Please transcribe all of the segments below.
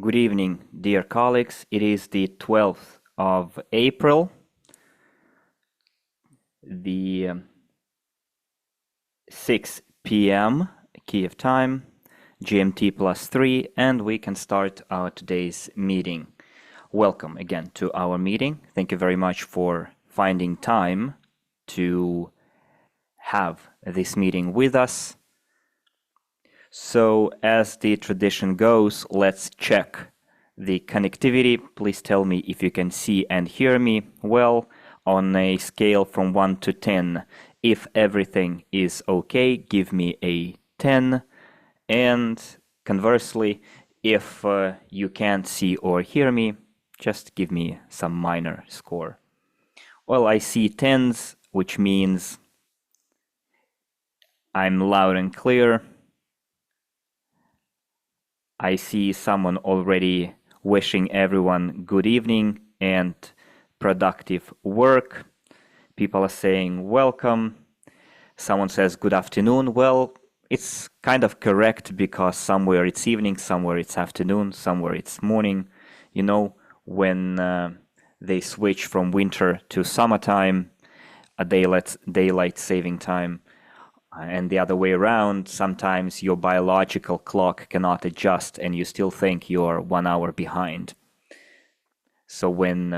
Good evening, dear colleagues. It is the 12th of April, the 6 p.m. Kiev time, GMT +3, and we can start our today's meeting. Welcome again to our meeting. Thank you very much for finding time to have this meeting with us. So, as the tradition goes, let's check the connectivity. Please tell me if you can see and hear me well on a scale from 1 to 10. If everything is okay, give me a 10. And conversely, if you can't see or hear me, just give me some minor score. Well, I see 10s, which means I'm loud and clear. I see someone already wishing everyone good evening and productive work. People are saying welcome. Someone says good afternoon. Well, it's kind of correct because somewhere it's evening, somewhere it's afternoon, somewhere it's morning. You know, when they switch from winter to summertime, a daylight saving time, and the other way around, sometimes your biological clock cannot adjust and you still think you're 1 hour behind. So when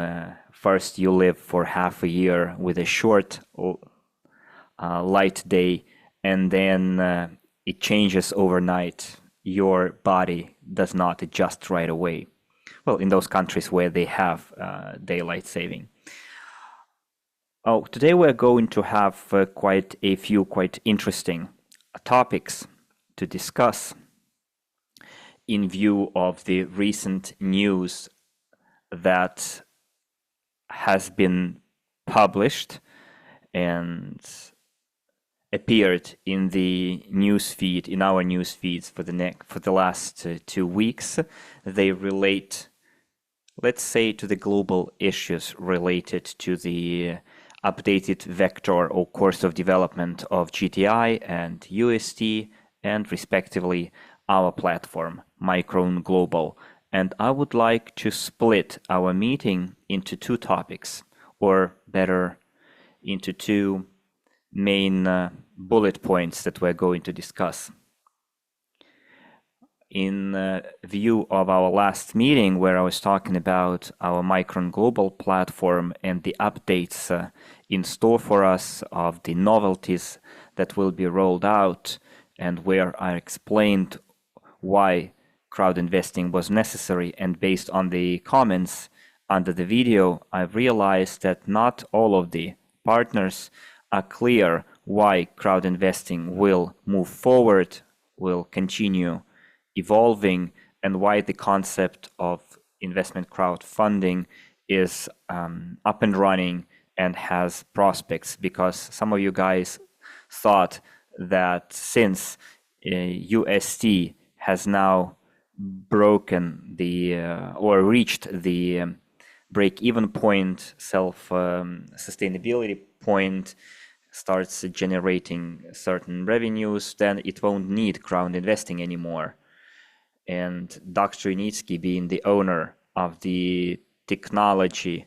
first you live for half a year with a short light day and then it changes overnight, your body does not adjust right away. Well, in those countries where they have daylight saving. Oh, today we're going to have quite a few quite interesting topics to discuss in view of the recent news that has been published and appeared in the news feed, in our news feeds for the last 2 weeks. They relate, let's say, to the global issues related to the updated vector or course of development of GTI and UST, and respectively our platform, Micron Global. And I would like to split our meeting into 2 topics, or better, into 2 main bullet points that we're going to discuss. In view of our last meeting where I was talking about our Micron Global platform and the updates in store for us of the novelties that will be rolled out, and where I explained why crowd investing was necessary, and based on the comments under the video, I realized that not all of the partners are clear why crowd investing will move forward, will continue evolving, and why the concept of investment crowdfunding is up and running and has prospects. Because some of you guys thought that since UST has now broken the or reached the break-even point, self-sustainability point, starts generating certain revenues, then it won't need crowd investing anymore. And Dr. Unitsky, being the owner of the technology,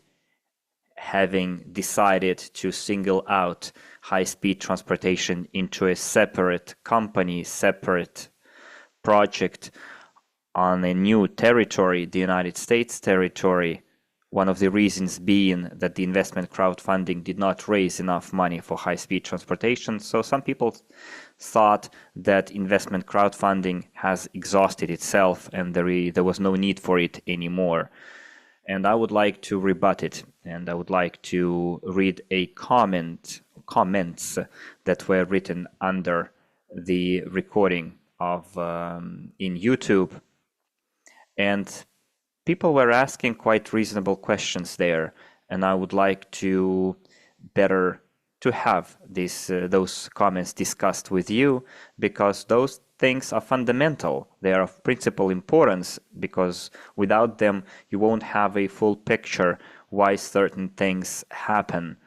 having decided to single out high-speed transportation into a separate company, separate project on a new territory, the United States territory, one of the reasons being that the investment crowdfunding did not raise enough money for high-speed transportation. So some people thought that investment crowdfunding has exhausted itself and there was no need for it anymore. And I would like to rebut it, and I would like to read a comments that were written under the recording of in YouTube. And people were asking quite reasonable questions there, and I would like to have those comments discussed with you, because those things are fundamental. They are of principal importance, because without them you won't have a full picture why certain things happen,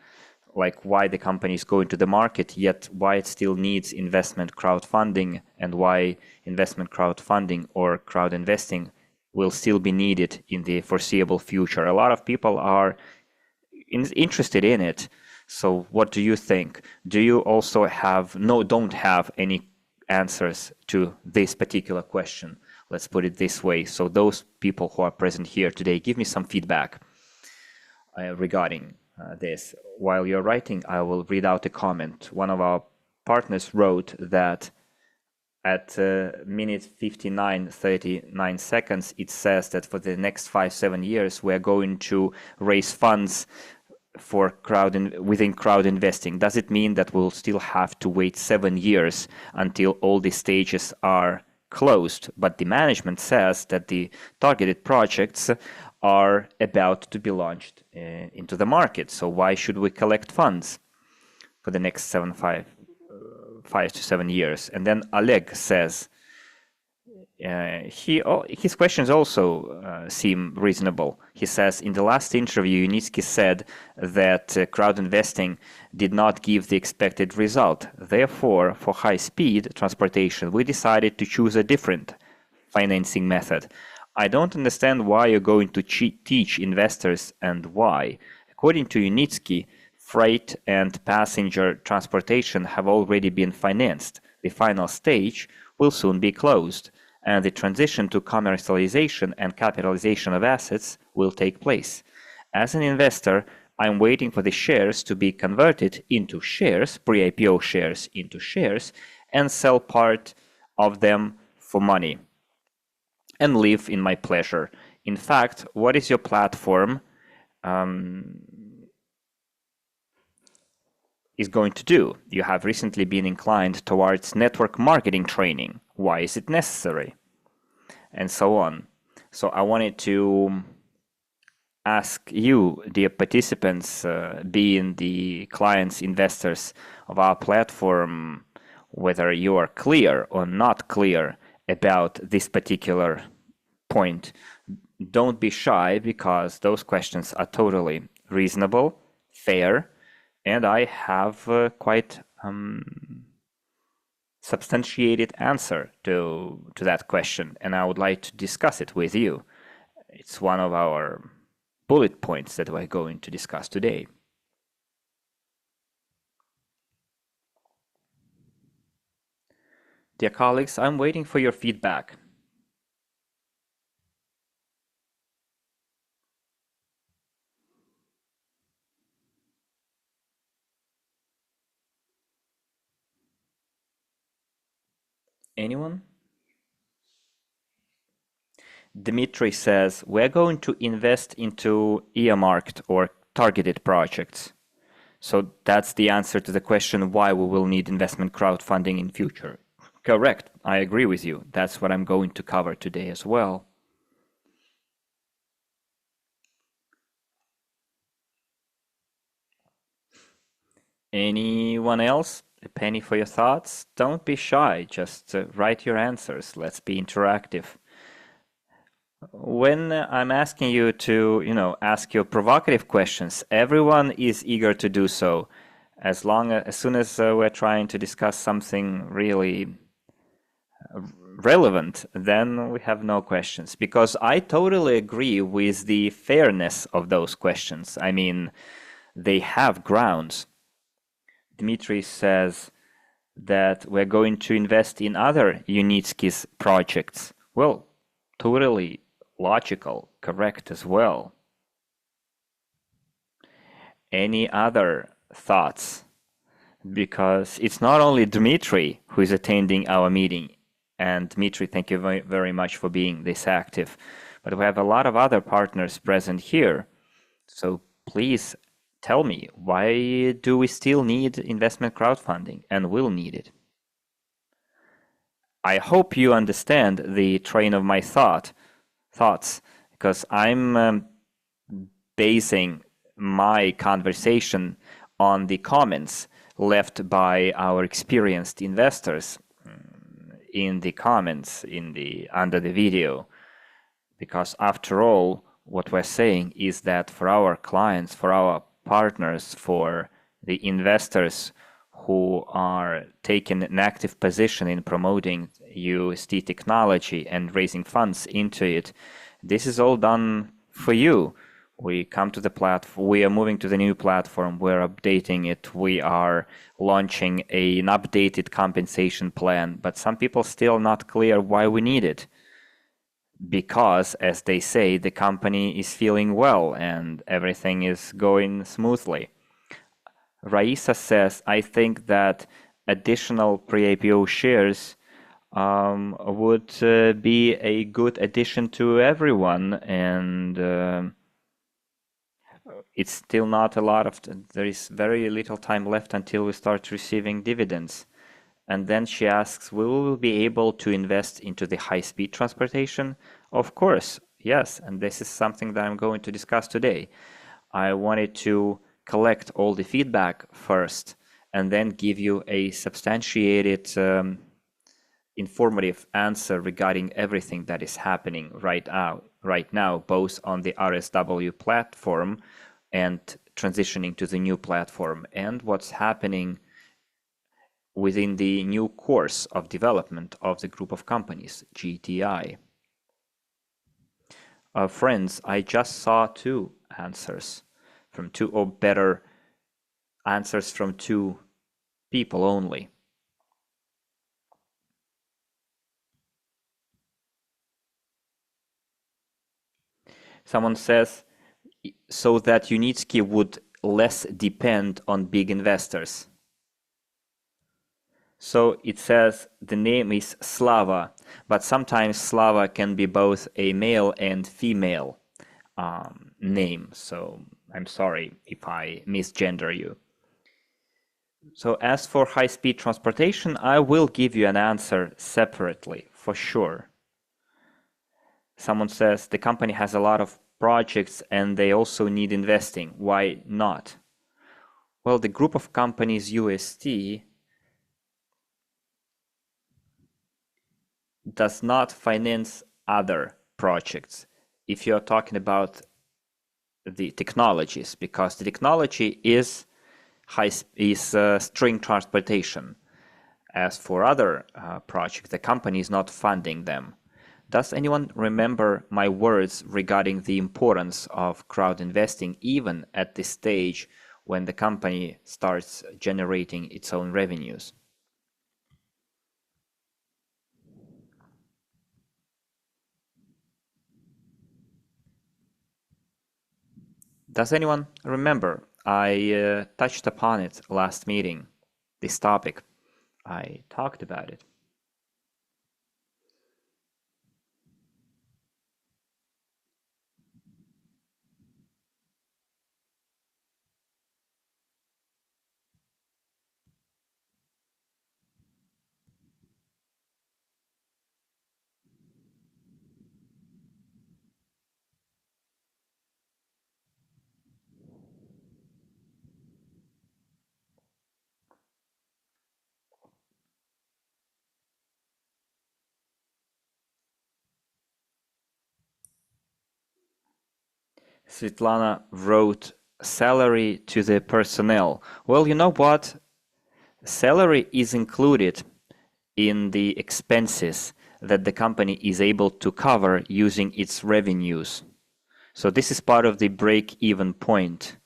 like why the company is going to the market, yet why it still needs investment crowdfunding, and why investment crowdfunding or crowd investing will still be needed in the foreseeable future. A lot of people are interested in it. So what do you think? Do you also don't have any answers to this particular question? Let's put it this way. So those people who are present here today, give me some feedback regarding this. While you're writing, I will read out a comment. One of our partners wrote that at minute 59:39 seconds, it says that for the next 5-7 years, we're going to raise funds for within crowd investing. Does it mean that we'll still have to wait 7 years until all the stages are closed? But the management says that the targeted projects are about to be launched into the market. So why should we collect funds for the next 5 to 7 years? And then Oleg says, his questions also seem reasonable. He says, in the last interview, Unitsky said that crowd investing did not give the expected result. Therefore, for high-speed transportation, we decided to choose a different financing method. I don't understand why you're going to teach investors and why. According to Unitsky, freight and passenger transportation have already been financed. The final stage will soon be closed, and the transition to commercialization and capitalization of assets will take place. As an investor, I'm waiting for the shares to be converted into shares, pre-IPO shares into shares, and sell part of them for money and live in my pleasure. In fact, what is your platform is going to do? You have recently been inclined towards network marketing training. Why is it necessary? And so on. So I wanted to ask you, dear participants, being the clients, investors of our platform, whether you are clear or not clear about this particular point. Don't be shy, because those questions are totally reasonable, fair, and I have quite substantiated answer to that question, and I would like to discuss it with you. It's one of our bullet points that we're going to discuss today. Dear colleagues, I'm waiting for your feedback. Anyone? Dmitry says, we're going to invest into earmarked or targeted projects. So that's the answer to the question why we will need investment crowdfunding in future. Correct. I agree with you. That's what I'm going to cover today as well. Anyone else? A penny for your thoughts? Don't be shy. Just write your answers. Let's be interactive. When I'm asking you to, ask your provocative questions, everyone is eager to do so. As soon as we're trying to discuss something really relevant, then we have no questions. Because I totally agree with the fairness of those questions. I mean, they have grounds. Dmitry says that we're going to invest in other Unitsky's projects. Well, totally logical, correct as well. Any other thoughts? Because it's not only Dmitry who is attending our meeting. And Dmitry, thank you very, very much for being this active. But we have a lot of other partners present here. So please tell me, why do we still need investment crowdfunding and will need it? I hope you understand the train of my thoughts, because I'm basing my conversation on the comments left by our experienced investors in the comments under the video. Because after all, what we're saying is that for our clients, for our partners, for the investors who are taking an active position in promoting UST technology and raising funds into it, This is all done for you. We come to the platform, we are moving to the new platform, we're updating it, we are launching an updated compensation plan, but some people still not clear why we need it. Because, as they say, the company is feeling well and everything is going smoothly. Raisa says, I think that additional pre-IPO shares would be a good addition to everyone, and it's still not a lot of, there is very little time left until we start receiving dividends. And then she asks, will we be able to invest into the high-speed transportation? Of course, yes, and this is something that I'm going to discuss today. I wanted to collect all the feedback first and then give you a substantiated, informative answer regarding everything that is happening right now, both on the RSW platform and transitioning to the new platform, and what's happening within the new course of development of the group of companies, GTI. Friends, I just saw two answers from two, or better, answers from two people only. Someone says, so that Unitsky would less depend on big investors. So it says the name is Slava, but sometimes Slava can be both a male and female name. So I'm sorry if I misgender you. So as for high-speed transportation, I will give you an answer separately, for sure. Someone says the company has a lot of projects and they also need investing. Why not? Well, the group of companies UST does not finance other projects if you're talking about the technologies, because the technology is string transportation. As for other projects, the company is not funding them. Does anyone remember my words regarding the importance of crowd investing even at this stage when the company starts generating its own revenues? Does anyone remember? I touched upon it last meeting, this topic. I talked about it. Svetlana wrote salary to the personnel. Well, you know what? Salary is included in the expenses that the company is able to cover using its revenues. So this is part of the break-even point,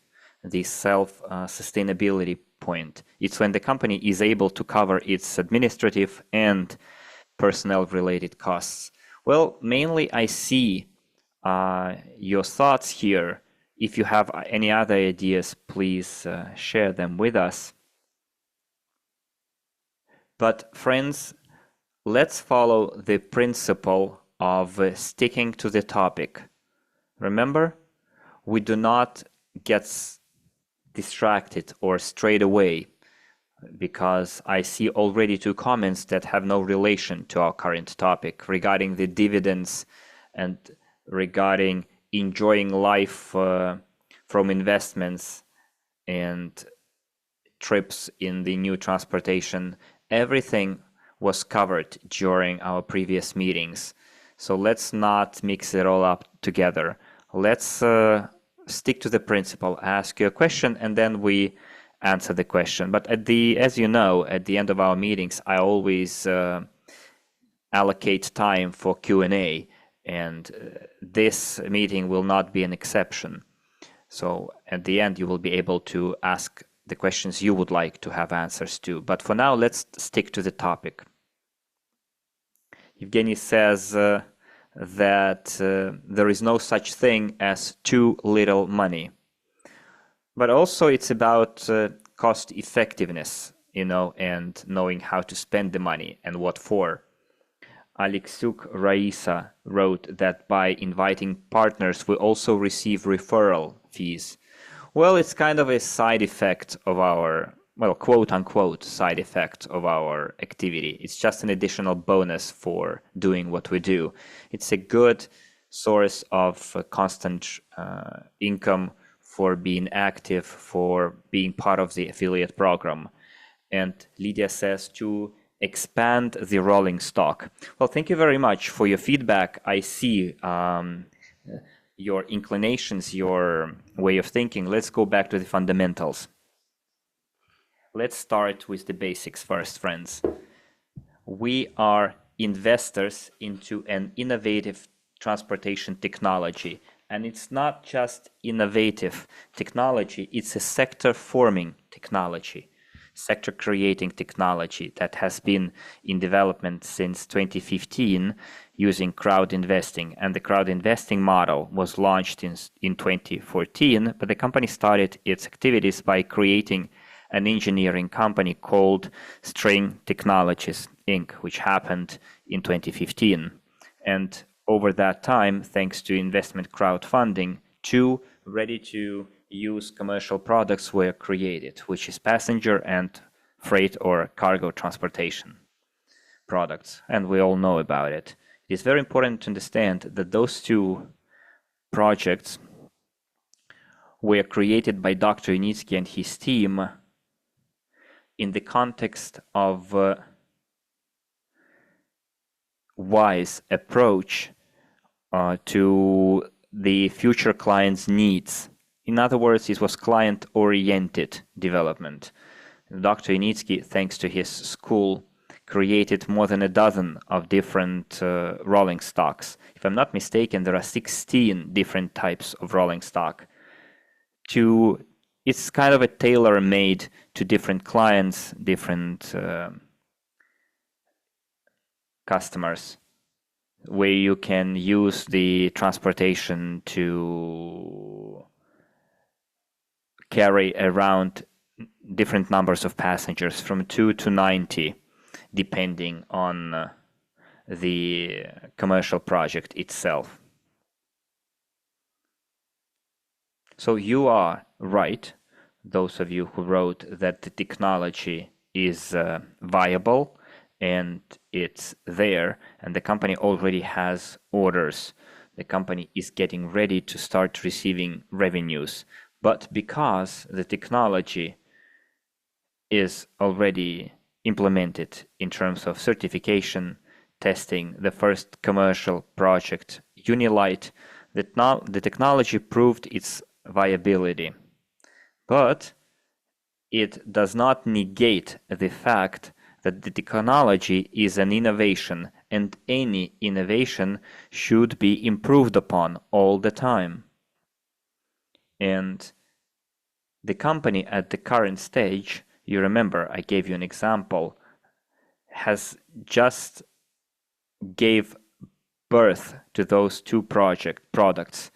the self-sustainability point. It's when the company is able to cover its administrative and personnel-related costs. Well, mainly I see your thoughts here. If you have any other ideas, please share them with us. But friends, let's follow the principle of sticking to the topic. Remember, we do not get distracted or strayed away, because I see already two comments that have no relation to our current topic regarding the dividends and regarding enjoying life from investments and trips in the new transportation. Everything was covered during our previous meetings. So let's not mix it all up together. Let's stick to the principle, ask you a question, and then we answer the question. But as you know, at the end of our meetings, I always allocate time for Q&A. and this meeting will not be an exception. So at the end, you will be able to ask the questions you would like to have answers to. But for now, let's stick to the topic. Evgeny says that there is no such thing as too little money. But also it's about cost effectiveness, and knowing how to spend the money and what for. Alexiuk Raisa wrote that by inviting partners, we also receive referral fees. Well, it's kind of a side effect of our, quote unquote, side effect of our activity. It's just an additional bonus for doing what we do. It's a good source of constant income for being active, for being part of the affiliate program. And Lydia says to expand the rolling stock. Well, thank you very much for your feedback. I see your inclinations, your way of thinking. Let's go back to the fundamentals. Let's start with the basics first, friends. We are investors into an innovative transportation technology. And it's not just innovative technology, it's a sector-forming technology. Sector creating technology that has been in development since 2015 using crowd investing. And the crowd investing model was launched in 2014, but the company started its activities by creating an engineering company called String Technologies, Inc., which happened in 2015. And over that time, thanks to investment crowdfunding, two ready-to-use commercial products were created, which is passenger and freight or cargo transportation products, and we all know about it. It is very important to understand that those two projects were created by Dr. Unitsky and his team in the context of wise approach to the future client's needs. In other words, it was client-oriented development. Dr. Unitsky, thanks to his school, created more than a dozen of different rolling stocks. If I'm not mistaken, there are 16 different types of rolling stock. It's kind of a tailor-made to different clients, different customers, where you can use the transportation to carry around different numbers of passengers from 2 to 90, depending on the commercial project itself. So you are right, those of you who wrote that the technology is viable and it's there, and the company already has orders. The company is getting ready to start receiving revenues. But because the technology is already implemented in terms of certification, testing, the first commercial project, Unilight, the technology proved its viability. But it does not negate the fact that the technology is an innovation, and any innovation should be improved upon all the time. And the company at the current stage, you remember I gave you an example, has just gave birth to those two products.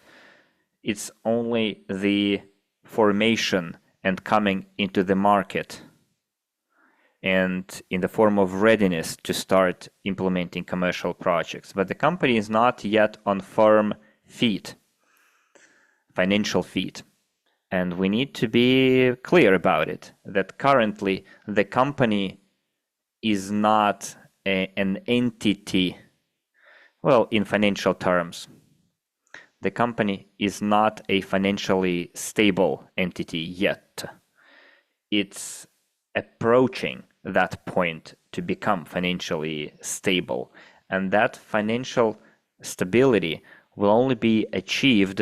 It's only the formation and coming into the market and in the form of readiness to start implementing commercial projects. But the company is not yet on firm feet, financial feet. And we need to be clear about it, that currently the company is not an entity, well, in financial terms. The company is not a financially stable entity yet. It's approaching that point to become financially stable. And that financial stability will only be achieved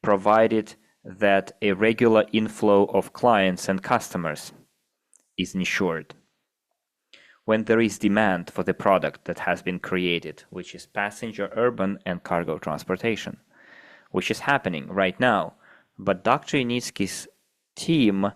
provided that a regular inflow of clients and customers is ensured. when there is demand for the product that has been created, which is passenger, urban, and cargo transportation, which is happening right now. But Dr. Yunitsky's team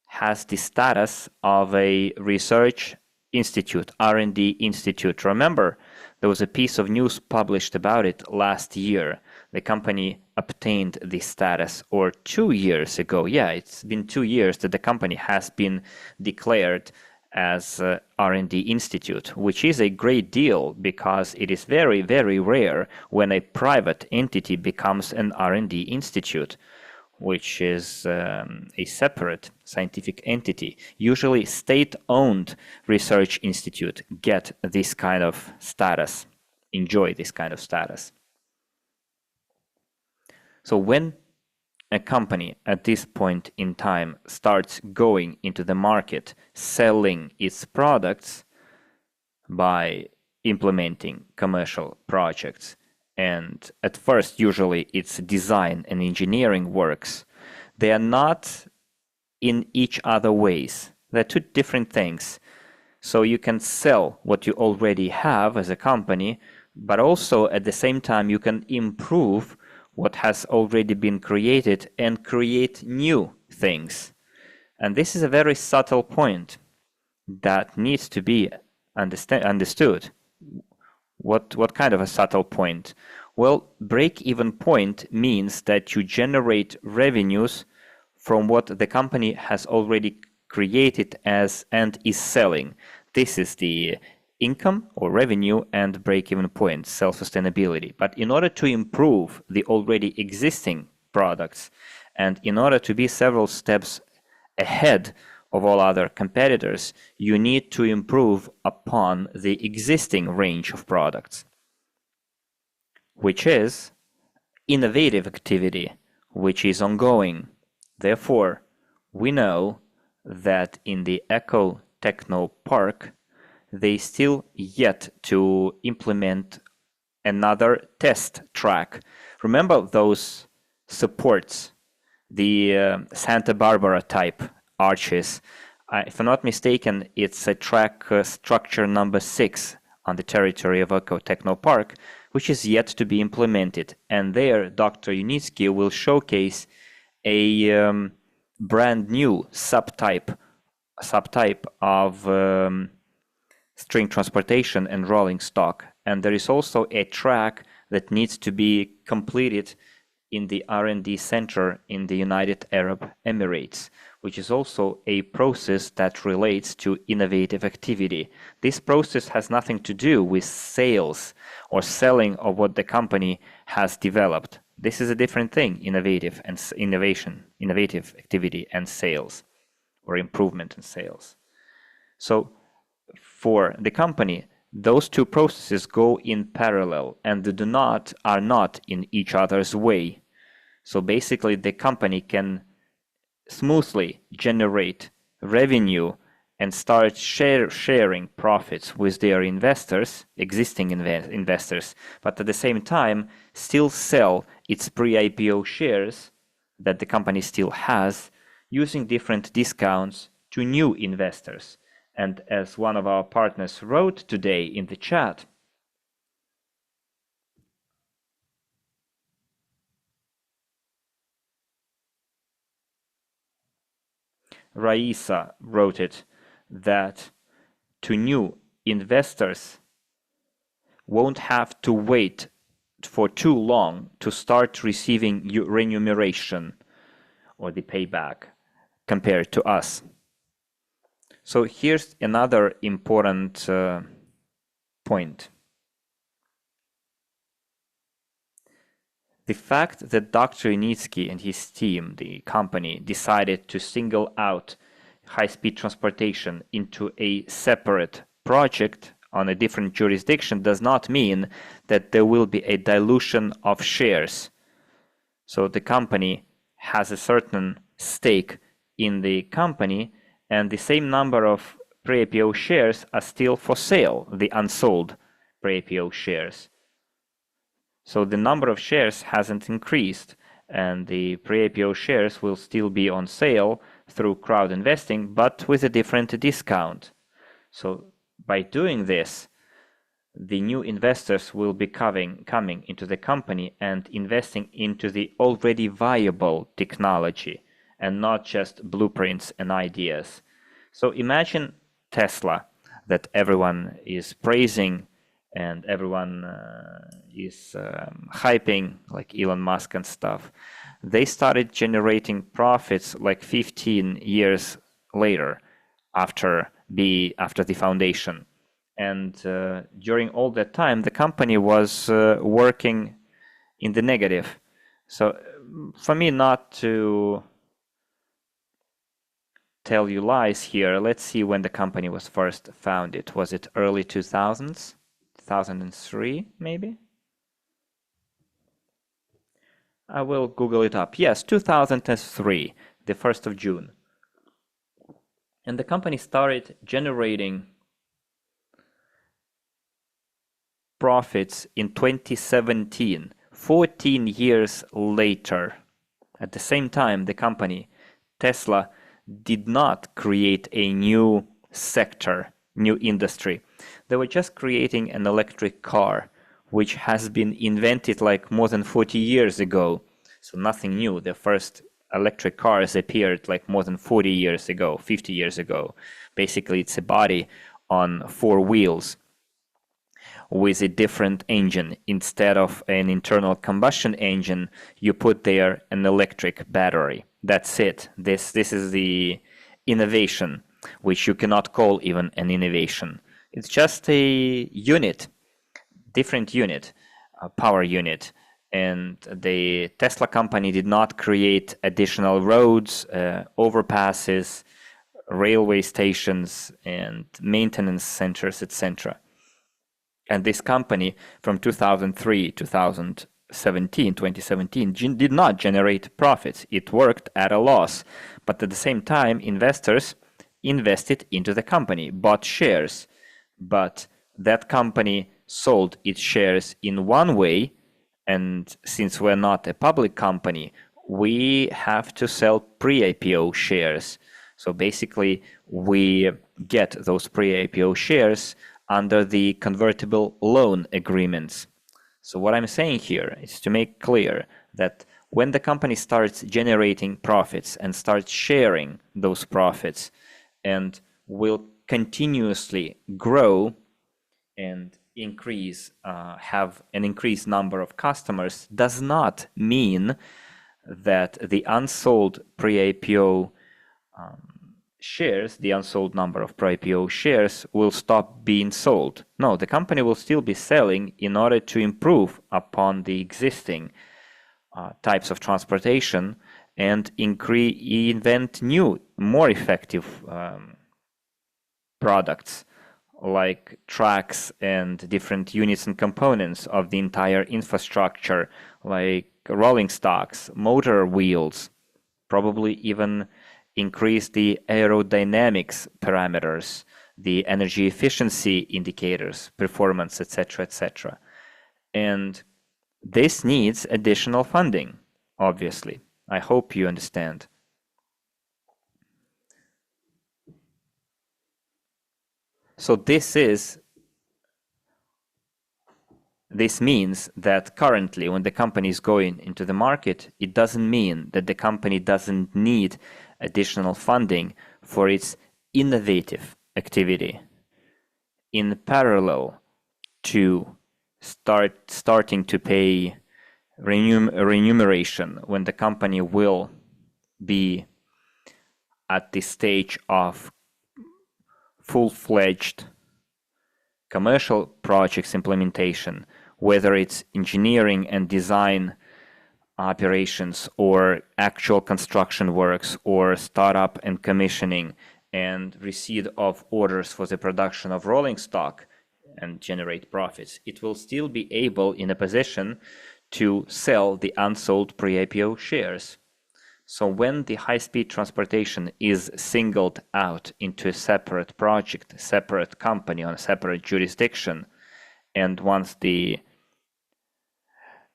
has the status of a research institute, R&D institute. Remember, there was a piece of news published about it last year. The company obtained this status, or 2 years ago. Yeah, it's been 2 years that the company has been declared as R&D institute, which is a great deal because it is very, very rare when a private entity becomes an R&D institute, which is a separate scientific entity. Usually state-owned research institute get this kind of status, enjoy this kind of status. So when a company at this point in time starts going into the market, selling its products by implementing commercial projects, and at first usually it's design and engineering works, they are not in each other ways. They're two different things. So you can sell what you already have as a company, but also at the same time you can improve what has already been created and create new things. And this is a very subtle point that needs to be understood. What kind of a subtle point? Well, break-even point means that you generate revenues from what the company has already created as and is selling. This is the income or revenue and break-even point, self-sustainability. But in order to improve the already existing products and in order to be several steps ahead of all other competitors, you need to improve upon the existing range of products, which is innovative activity, which is ongoing. Therefore, we know that in the Eco Techno Park, they still yet to implement another test track. Remember those supports, the Santa Barbara type arches? If I'm not mistaken, it's a track structure number 6 on the territory of Eco Techno Park, which is yet to be implemented. And there, Dr. Yunitsky will showcase a brand new subtype of string transportation and rolling stock. And there is also a track that needs to be completed in the R&D center in the United Arab Emirates, which is also a process that relates to innovative activity. This process has nothing to do with sales or selling of what the company has developed. This is a different thing, innovative activity and sales, or improvement in sales. So for the company, those two processes go in parallel and are not in each other's way. So basically the company can smoothly generate revenue and start sharing profits with their investors, existing investors, but at the same time still sell its pre-IPO shares that the company still has using different discounts to new investors. And as one of our partners wrote today in the chat, Raisa wrote it, that to new investors won't have to wait for too long to start receiving remuneration or the payback compared to us. So here's another important point. The fact that Dr. Yunitsky and his team, the company, decided to single out high-speed transportation into a separate project on a different jurisdiction does not mean that there will be a dilution of shares. So the company has a certain stake in the company, and the same number of pre-IPO shares are still for sale, the unsold pre-IPO shares. So the number of shares hasn't increased, and the pre-IPO shares will still be on sale through crowd investing, but with a different discount. So by doing this, the new investors will be coming into the company and investing into the already viable technology and not just blueprints and ideas. So imagine Tesla that everyone is praising and everyone is hyping, like Elon Musk and stuff. They started generating profits like 15 years later after the foundation. And during all that time, the company was working in the negative. So for me not to tell you lies here, let's see when the company was first founded. Was it early 2000s? 2003, maybe? I will Google it up. Yes, 2003, the 1st of June. And the company started generating profits in 2017, 14 years later. At the same time, the company, Tesla, did not create a new sector, new industry. They were just creating an electric car, which has been invented like more than 40 years ago. So nothing new. The first electric cars appeared like more than 40 years ago, 50 years ago. Basically, it's a body on 4 wheels with a different engine. Instead of an internal combustion engine, you put there an electric battery. That's it. This is the innovation, which you cannot call even an innovation. It's just a unit, different unit, a power unit. And the Tesla company did not create additional roads, overpasses, railway stations, and maintenance centers, etc. And this company from 2003, 2017, did not generate profits. It worked at a loss. But at the same time, investors invested into the company, bought shares. But that company sold its shares in one way. And since we're not a public company, we have to sell pre-IPO shares. So basically, we get those pre-IPO shares under the convertible loan agreements. So what I'm saying here is to make clear that when the company starts generating profits and starts sharing those profits and will continuously grow and increase, have an increased number of customers, does not mean that the unsold pre-IPO shares, the unsold number of pre-IPO shares will stop being sold. No, the company will still be selling in order to improve upon the existing types of transportation and invent new, more effective products like tracks and different units and components of the entire infrastructure, like rolling stocks, motor wheels, probably even increase the aerodynamics parameters, the energy efficiency indicators, performance, etc., etc. And this needs additional funding, obviously. I hope you understand. So this means that currently when the company is going into the market, it doesn't mean that the company doesn't need additional funding for its innovative activity. In parallel to starting to pay remuneration when the company will be at the stage of full-fledged commercial projects implementation, whether it's engineering and design operations or actual construction works or startup and commissioning and receipt of orders for the production of rolling stock and generate profits, it will still be able in a position to sell the unsold pre-IPO shares. So when the high-speed transportation is singled out into a separate project, a separate company on a separate jurisdiction, and when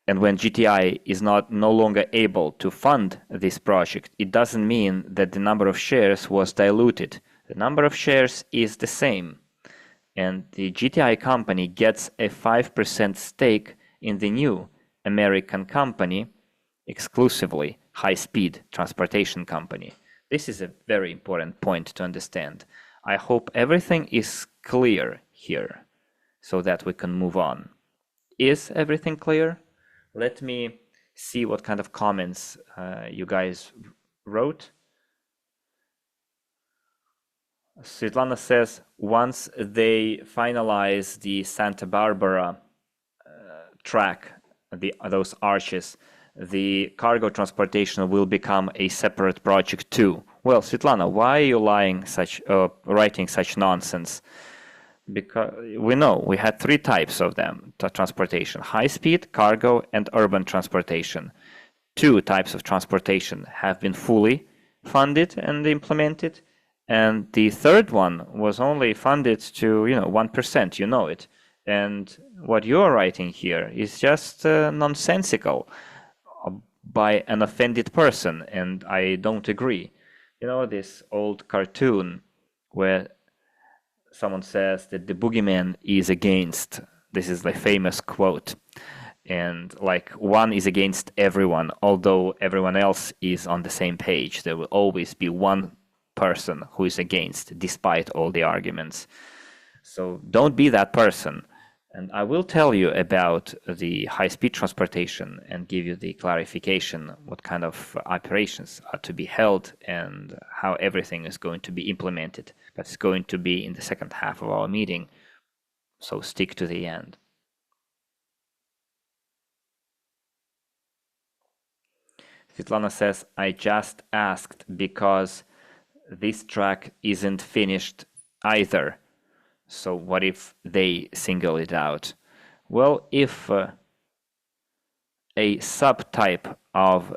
GTI is no longer able to fund this project, it doesn't mean that the number of shares was diluted. The number of shares is the same. and the GTI company gets a 5% stake in the new American company, exclusively high-speed transportation company. This is a very important point to understand. I hope everything is clear here so that we can move on. Is everything clear? Let me see what kind of comments you guys wrote. Svetlana says, once they finalize the Santa Barbara track, those arches, the cargo transportation will become a separate project too. Well, Svetlana, why are you writing such nonsense? Because we know we had three types of them, transportation: high-speed, cargo, and urban transportation. Two types of transportation have been fully funded and implemented, and the third one was only funded to 1%. You know it. And what you're writing here is just nonsensical by an offended person, and I don't agree. You know this old cartoon where someone says that the boogeyman is against, this is the famous quote, and like one is against everyone, although everyone else is on the same page. There will always be one person who is against, despite all the arguments. So don't be that person. And I will tell you about the high-speed transportation and give you the clarification what kind of operations are to be held and how everything is going to be implemented. But it's going to be in the second half of our meeting, so stick to the end. Svetlana says, I just asked because this track isn't finished either. So what if they single it out? Well, if a subtype of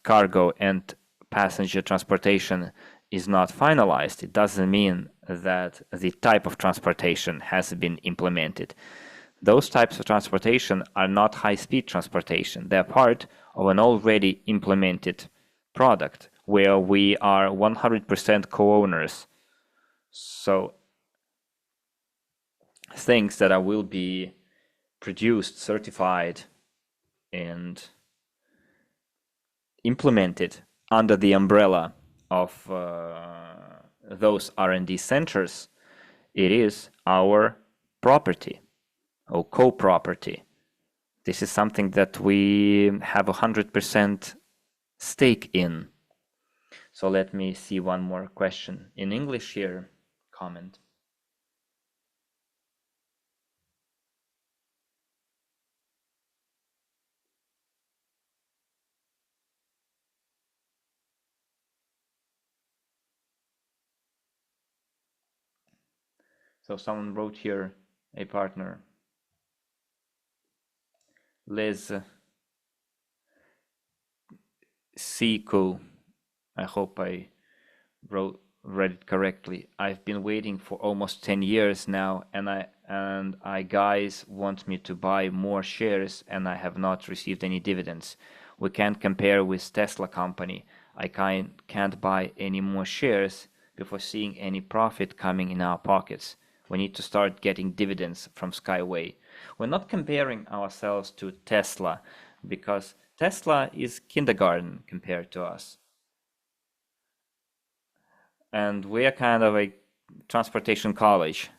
cargo and passenger transportation is not finalized, it doesn't mean that the type of transportation has been implemented. Those types of transportation are not high-speed transportation. They're part of an already implemented product where we are 100% co-owners. So things that will be produced, certified, and implemented under the umbrella of those R&D centers, it is our property or co-property. This is something that we have 100% stake in. So let me see one more question in English here. Comment. So someone wrote here, a partner, Liz Siku. I hope I read it correctly. I've been waiting for almost 10 years now, and I guys want me to buy more shares, and I have not received any dividends. We can't compare with Tesla company. I can't buy any more shares before seeing any profit coming in our pockets. We need to start getting dividends from Skyway. We're not comparing ourselves to Tesla because Tesla is kindergarten compared to us. And we are kind of a transportation college.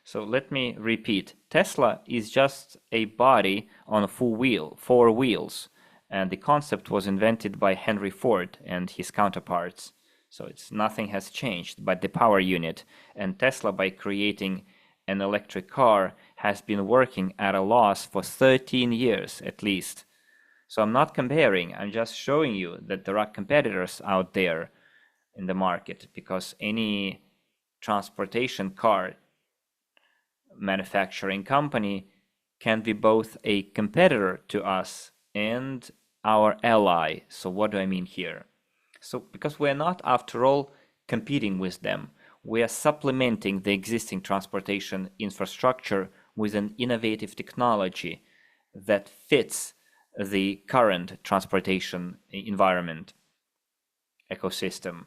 So let me repeat. Tesla is just a body on four wheels. And the concept was invented by Henry Ford and his counterparts. So nothing has changed but the power unit. And Tesla, by creating an electric car, has been working at a loss for 13 years at least. So I'm not comparing, I'm just showing you that there are competitors out there in the market, because any transportation car manufacturing company can be both a competitor to us and our ally. So what do I mean here? So because we're not, after all, competing with them, we are supplementing the existing transportation infrastructure with an innovative technology that fits the current transportation environment ecosystem.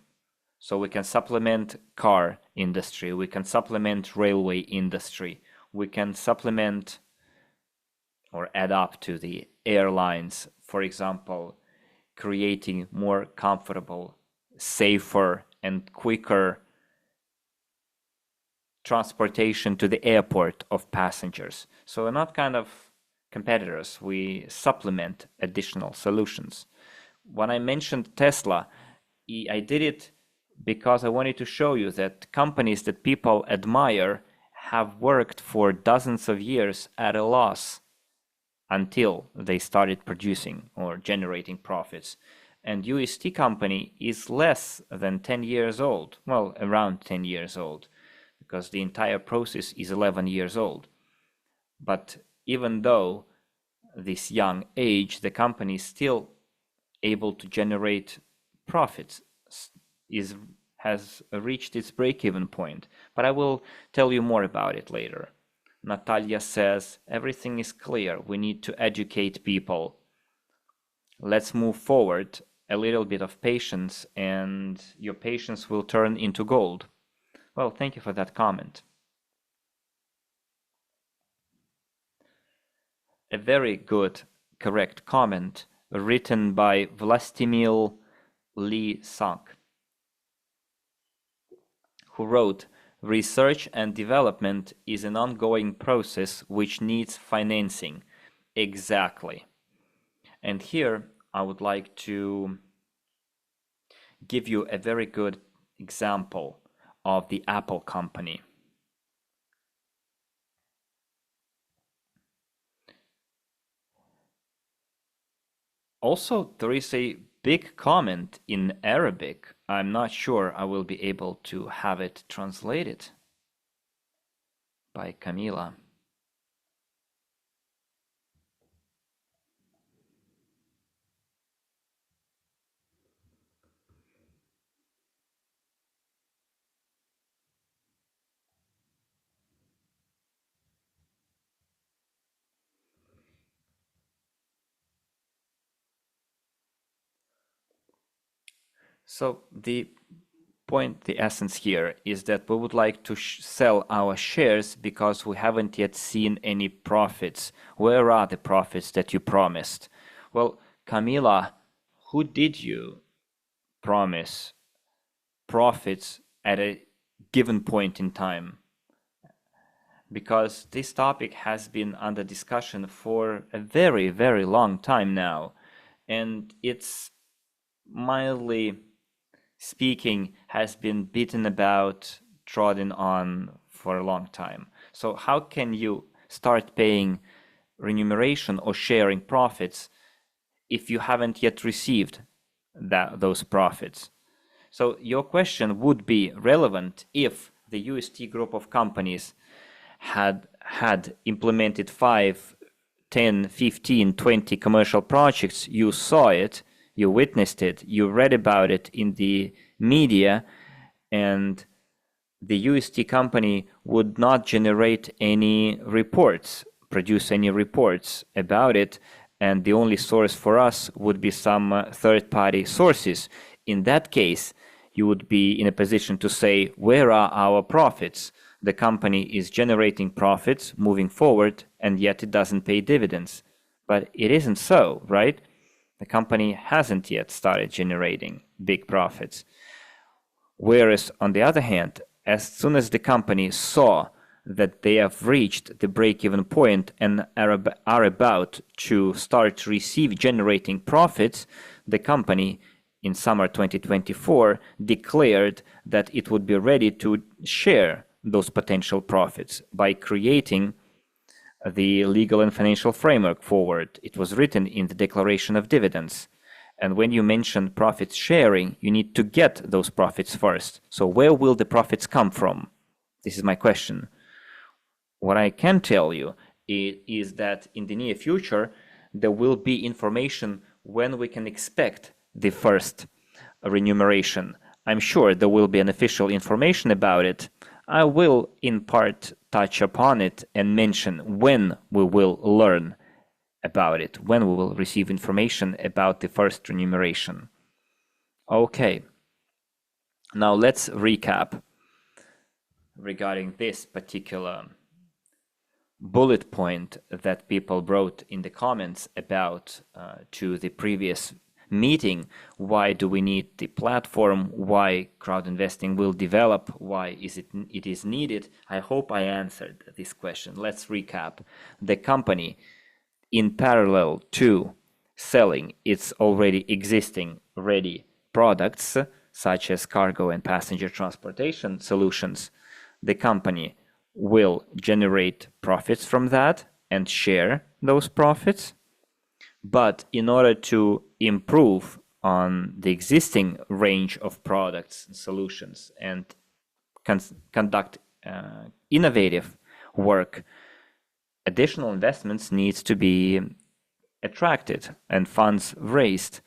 So we can supplement car industry, we can supplement railway industry, we can supplement or add up to the airlines, for example, creating more comfortable, safer, and quicker transportation to the airport of passengers. So we're not kind of competitors, we supplement additional solutions. When I mentioned Tesla, I did it because I wanted to show you that companies that people admire have worked for dozens of years at a loss until they started producing or generating profits. And UST company is less than 10 years old, well, around 10 years old, because the entire process is 11 years old. But even though this young age, the company is still able to generate profits, has reached its break-even point. But I will tell you more about it later. Natalia says, everything is clear. We need to educate people. Let's move forward. A little bit of patience and your patience will turn into gold. Well, thank you for that comment. A very good, correct comment written by Vlastimil Lee Sunk, who wrote, research and development is an ongoing process which needs financing. Exactly. And here I would like to give you a very good example of the Apple company. Also, there is a big comment in Arabic. I'm not sure I will be able to have it translated by Camila. So the point, the essence here is that we would like to sell our shares because we haven't yet seen any profits. Where are the profits that you promised? Well, Camila, who did you promise profits at a given point in time? Because this topic has been under discussion for a very, very long time now, and it's mildly speaking has been beaten about, trodden on for a long time. So how can you start paying remuneration or sharing profits if you haven't yet received those profits? So your question would be relevant if the UST group of companies had implemented 5, 10, 15, 20 commercial projects. You saw it, you witnessed it, you read about it in the media, and the UST company would not generate any reports, produce any reports about it, and the only source for us would be some third-party sources. In that case, you would be in a position to say, where are our profits? The company is generating profits moving forward, and yet it doesn't pay dividends. But it isn't so, right? The company hasn't yet started generating big profits. Whereas, on the other hand, as soon as the company saw that they have reached the break-even point and are about to start generating profits, the company in summer 2024 declared that it would be ready to share those potential profits by creating the legal and financial framework forward. It was written in the declaration of dividends. And when you mention profit sharing, you need to get those profits first. So where will the profits come from? This is my question. What I can tell you is that in the near future, there will be information when we can expect the first remuneration. I'm sure there will be an official information about it. I will in part touch upon it and mention when we will learn about it, when we will receive information about the first remuneration. Okay. Now let's recap regarding this particular bullet point that people wrote in the comments about to the previous meeting. Why do we need the platform? Why crowd investing will develop? Why is it is needed? I hope I answered this question. Let's recap. The company, in parallel to selling its already existing ready products, such as cargo and passenger transportation solutions, the company will generate profits from that and share those profits. But in order to improve on the existing range of products and solutions and conduct innovative work, additional investments needs to be attracted and funds raised,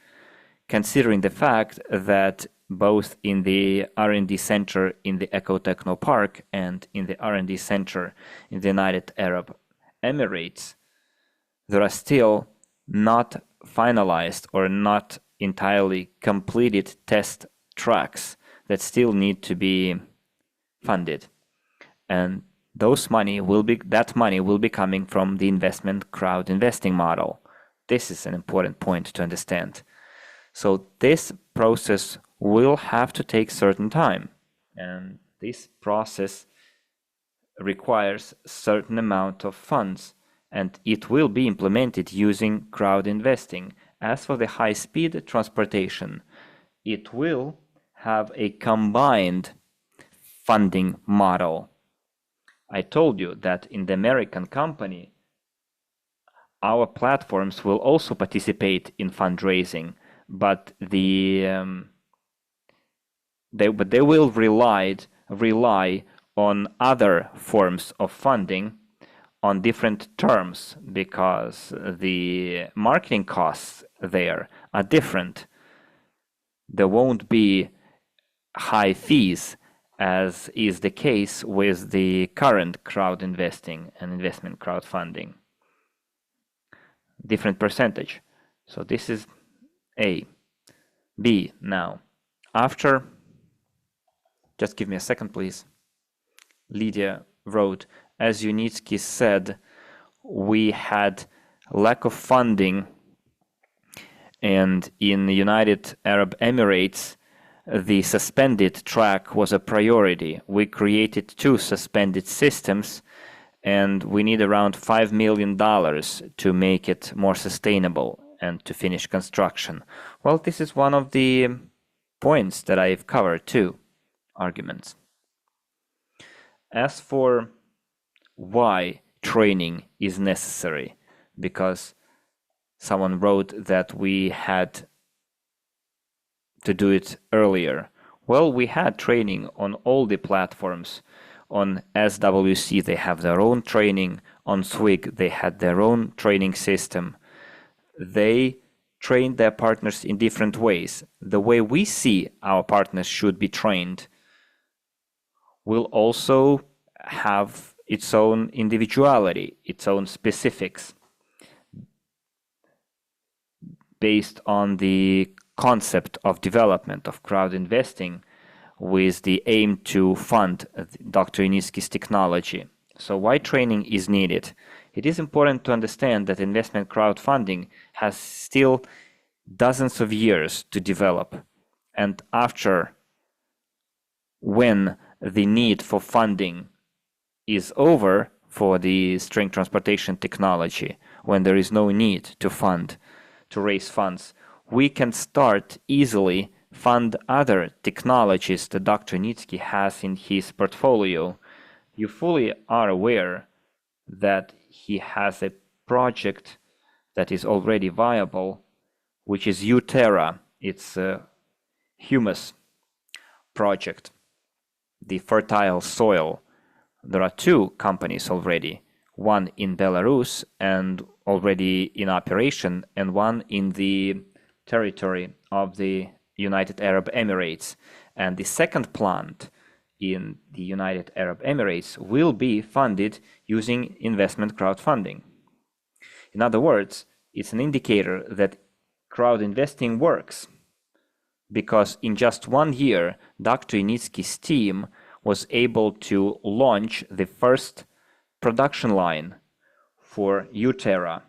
considering the fact that both in the R&D center in the Ecotechno Park and in the R&D center in the United Arab Emirates, there are still not finalized or not entirely completed test tracks that still need to be funded. And that money will be coming from the investment crowd investing model. This is an important point to understand. So this process will have to take certain time, and this process requires certain amount of funds, and it will be implemented using crowd investing. As for the high-speed transportation, it will have a combined funding model. I told you that in the American company, our platforms will also participate in fundraising, but they will rely on other forms of funding on different terms, because the marketing costs there are different. There won't be high fees, as is the case with the current crowd investing and investment crowdfunding. Different percentage. So this is A. B now. After, just give me a second, please. Lydia wrote, as Unitsky said, we had lack of funding, and in the United Arab Emirates, the suspended track was a priority. We created 2 suspended systems, and we need around $5 million to make it more sustainable and to finish construction. Well, this is one of the points that I've covered too, arguments. As for why training is necessary, because someone wrote that we had to do it earlier. Well, we had training on all the platforms. On SWC, they have their own training. On SWIG, they had their own training system. They trained their partners in different ways. The way we see our partners should be trained will also have its own individuality, its own specifics, based on the concept of development of crowd investing with the aim to fund Dr. Unitsky's technology. So why training is needed? It is important to understand that investment crowdfunding has still dozens of years to develop. And after, when the need for funding is over for the string transportation technology, when there is no need to raise funds, we can start easily fund other technologies that Dr. Unitsky has in his portfolio. You fully are aware that he has a project that is already viable, which is Uterra. It's a humus project, the fertile soil. There are 2 companies already, one in Belarus and already in operation, and one in the territory of the United Arab Emirates. And the second plant in the United Arab Emirates will be funded using investment crowdfunding. In other words, it's an indicator that crowd investing works. because in just 1 year, Dr. Initsky's team was able to launch the first production line for Utera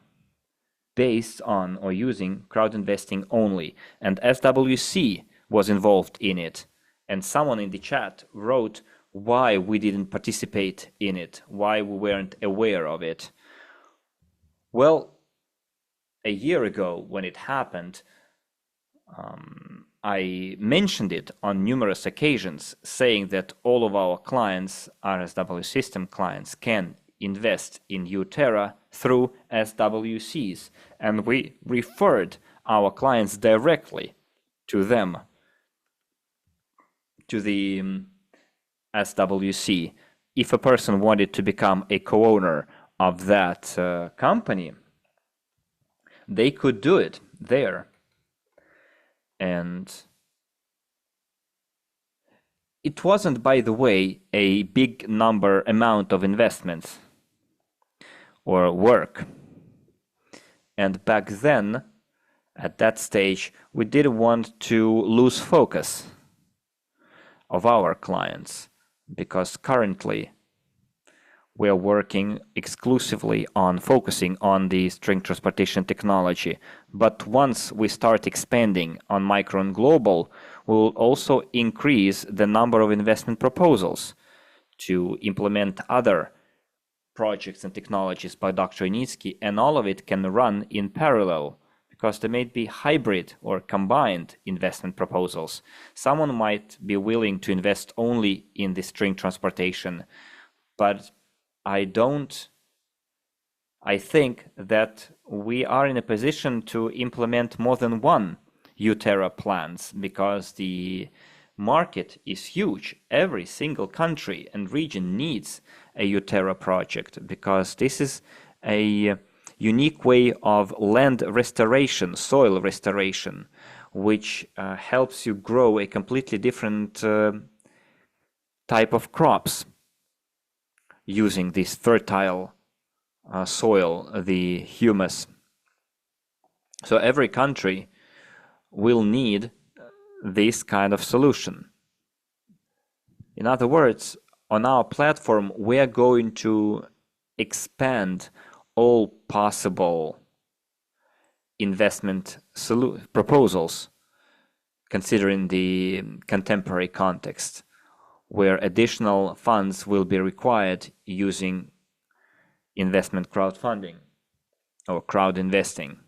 based on or using crowd investing only. And SWC was involved in it. And someone in the chat wrote why we didn't participate in it, why we weren't aware of it. Well, a year ago when it happened, I mentioned it on numerous occasions, saying that all of our clients, RSW system clients, can invest in Utera through SWCs, and we referred our clients directly to them, to the SWC. If a person wanted to become a co-owner of that company, they could do it there. And it wasn't, by the way, a big amount of investments or work. And back then, at that stage, we didn't want to lose focus of our clients, because currently we are working exclusively on focusing on the string transportation technology. But once we start expanding on Micron Global, we'll also increase the number of investment proposals to implement other projects and technologies by Dr. Initsky, and all of it can run in parallel, because there may be hybrid or combined investment proposals. Someone might be willing to invest only in the string transportation, but I think that we are in a position to implement more than one Utera plans, because the market is huge. Every single country and region needs a Utera project, because this is a unique way of land restoration, soil restoration, which helps you grow a completely different type of crops using this fertile soil, the humus. So every country will need this kind of solution. In other words, on our platform, we are going to expand all possible investment proposals, considering the contemporary context, where additional funds will be required using investment crowdfunding or crowd investing.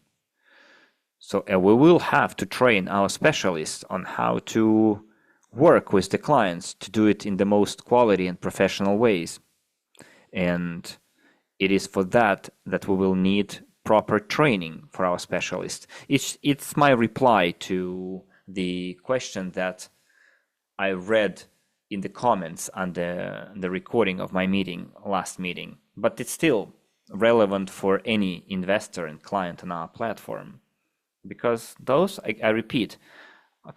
So we will have to train our specialists on how to work with the clients to do it in the most quality and professional ways. And it is for that we will need proper training for our specialists. It's my reply to the question that I read in the comments on the recording of my last meeting, but it's still relevant for any investor and client on our platform, because those, I repeat,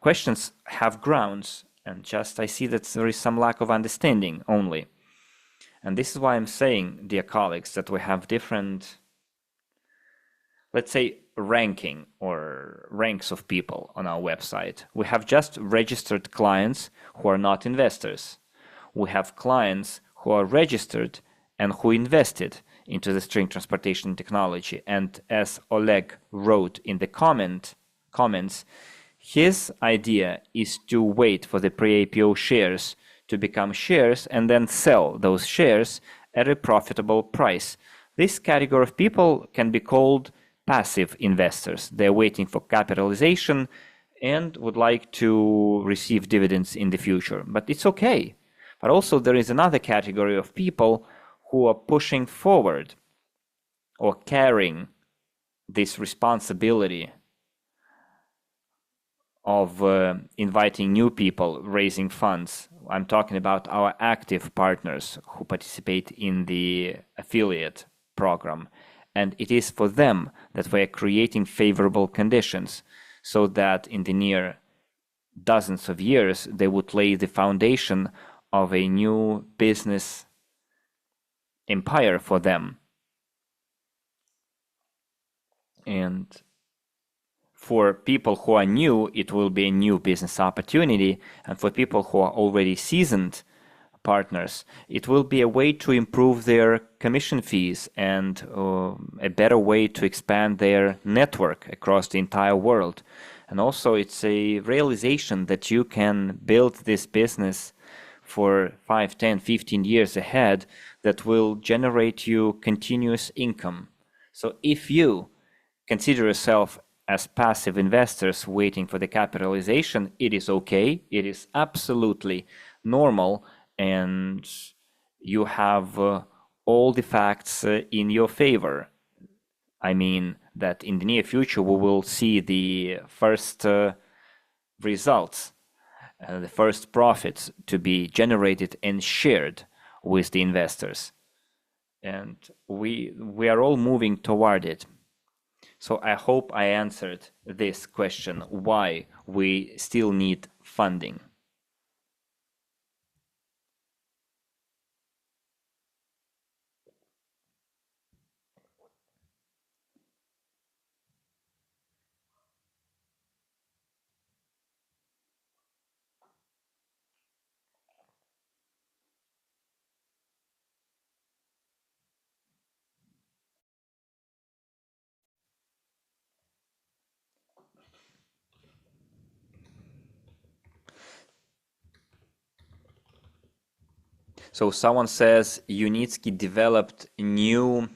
questions have grounds, and just I see that there is some lack of understanding only. And this is why I'm saying, dear colleagues, that we have different, let's say, ranking or ranks of people on our website. We have just registered clients who are not investors. We have clients who are registered and who invested into the string transportation technology. And as Oleg wrote in the comments, his idea is to wait for the pre-IPO shares to become shares and then sell those shares at a profitable price. This category of people can be called passive investors. They're waiting for capitalization and would like to receive dividends in the future. But it's okay. But also there is another category of people who are pushing forward or carrying this responsibility of inviting new people, raising funds. I'm talking about our active partners who participate in the affiliate program. And it is for them that we are creating favorable conditions, so that in the near dozens of years, they would lay the foundation of a new business empire for them. And For people who are new, it will be a new business opportunity. And for people who are already seasoned partners, it will be a way to improve their commission fees and a better way to expand their network across the entire world. And also it's a realization that you can build this business for 5, 10, 15 years ahead that will generate you continuous income. So if you consider yourself as passive investors waiting for the capitalization, it is okay. It is absolutely normal, and you have all the facts in your favor. I mean that in the near future we will see the first results, the first profits to be generated and shared with the investors. And we are all moving toward it. So I hope I answered this question, why we still need funding. So someone says Unitsky developed new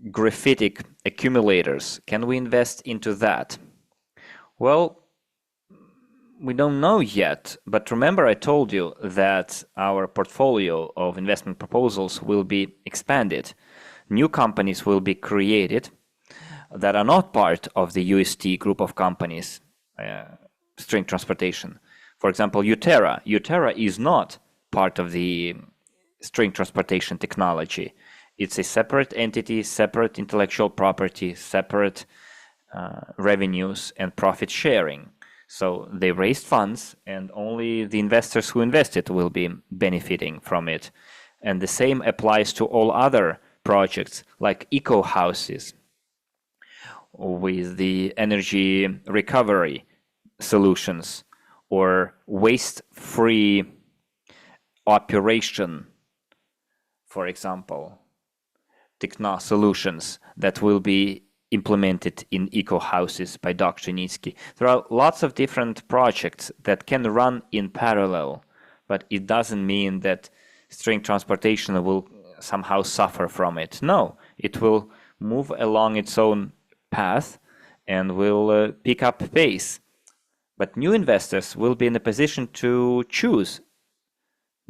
graphitic accumulators. Can we invest into that? Well, we don't know yet, but remember I told you that our portfolio of investment proposals will be expanded. New companies will be created that are not part of the UST group of companies, string transportation. For example, Utera. Utera is not part of the string transportation technology. It's a separate entity, separate intellectual property, separate revenues and profit sharing. So they raised funds, and only the investors who invested will be benefiting from it. And the same applies to all other projects like eco houses with the energy recovery solutions or waste-free operation, for example, techno solutions that will be implemented in eco houses by Dr. Unitsky. There are lots of different projects that can run in parallel, but it doesn't mean that string transportation will somehow suffer from it. No, it will move along its own path and will pick up pace. But new investors will be in a position to choose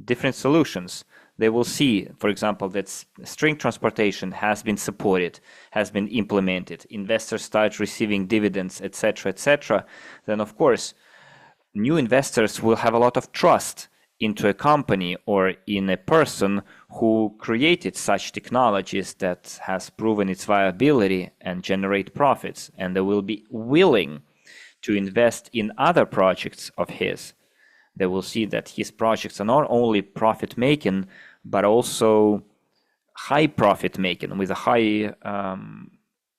different solutions. They will see, for example, that string transportation has been supported, has been implemented, investors start receiving dividends, etc., then of course, new investors will have a lot of trust into a company or in a person who created such technologies that has proven its viability and generate profits, and they will be willing to invest in other projects of his. They will see that his projects are not only profit making, but also high profit making with a high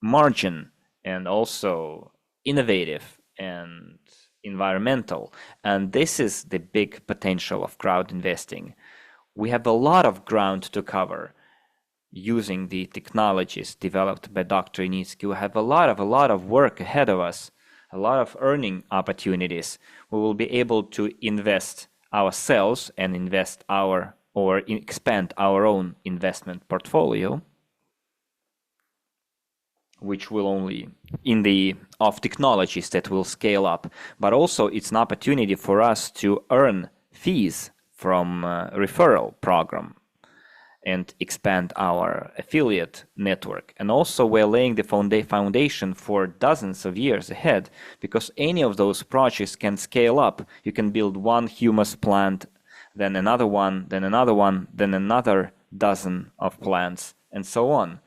margin, and also innovative and environmental. And this is the big potential of crowd investing. We have a lot of ground to cover using the technologies developed by Dr. Unitsky. We have a lot of work ahead of us, a lot of earning opportunities. We will be able to invest ourselves and expand our own investment portfolio, which will only of technologies that will scale up. But also it's an opportunity for us to earn fees from referral program and expand our affiliate network. And also we're laying the foundation for dozens of years ahead, because any of those projects can scale up. You can build one humus plant, then another one, then another one, then another dozen of plants, and so on.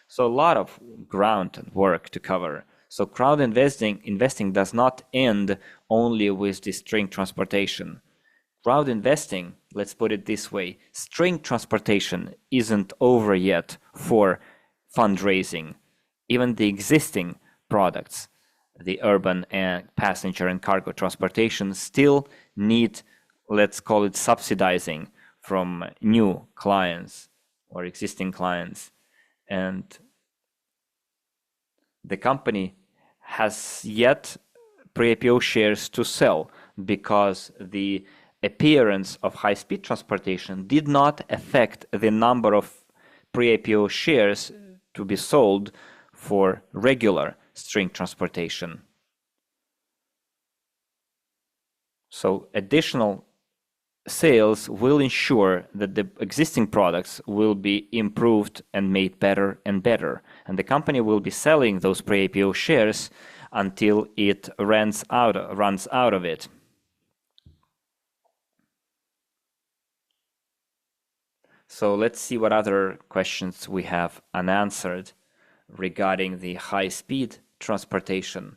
So a lot of ground and work to cover. So crowd investing does not end only with the string transportation. Crowd investing, let's put it this way, string transportation isn't over yet for fundraising. Even the existing products the urban and passenger and cargo transportation still need, let's call it, subsidizing from new clients or existing clients. And the company has yet pre-IPO shares to sell because the appearance of high-speed transportation did not affect the number of pre-IPO shares to be sold for regular string transportation. So additional sales will ensure that the existing products will be improved and made better and better. And the company will be selling those pre-IPO shares until it runs out of it. So let's see what other questions we have unanswered regarding the high-speed transportation.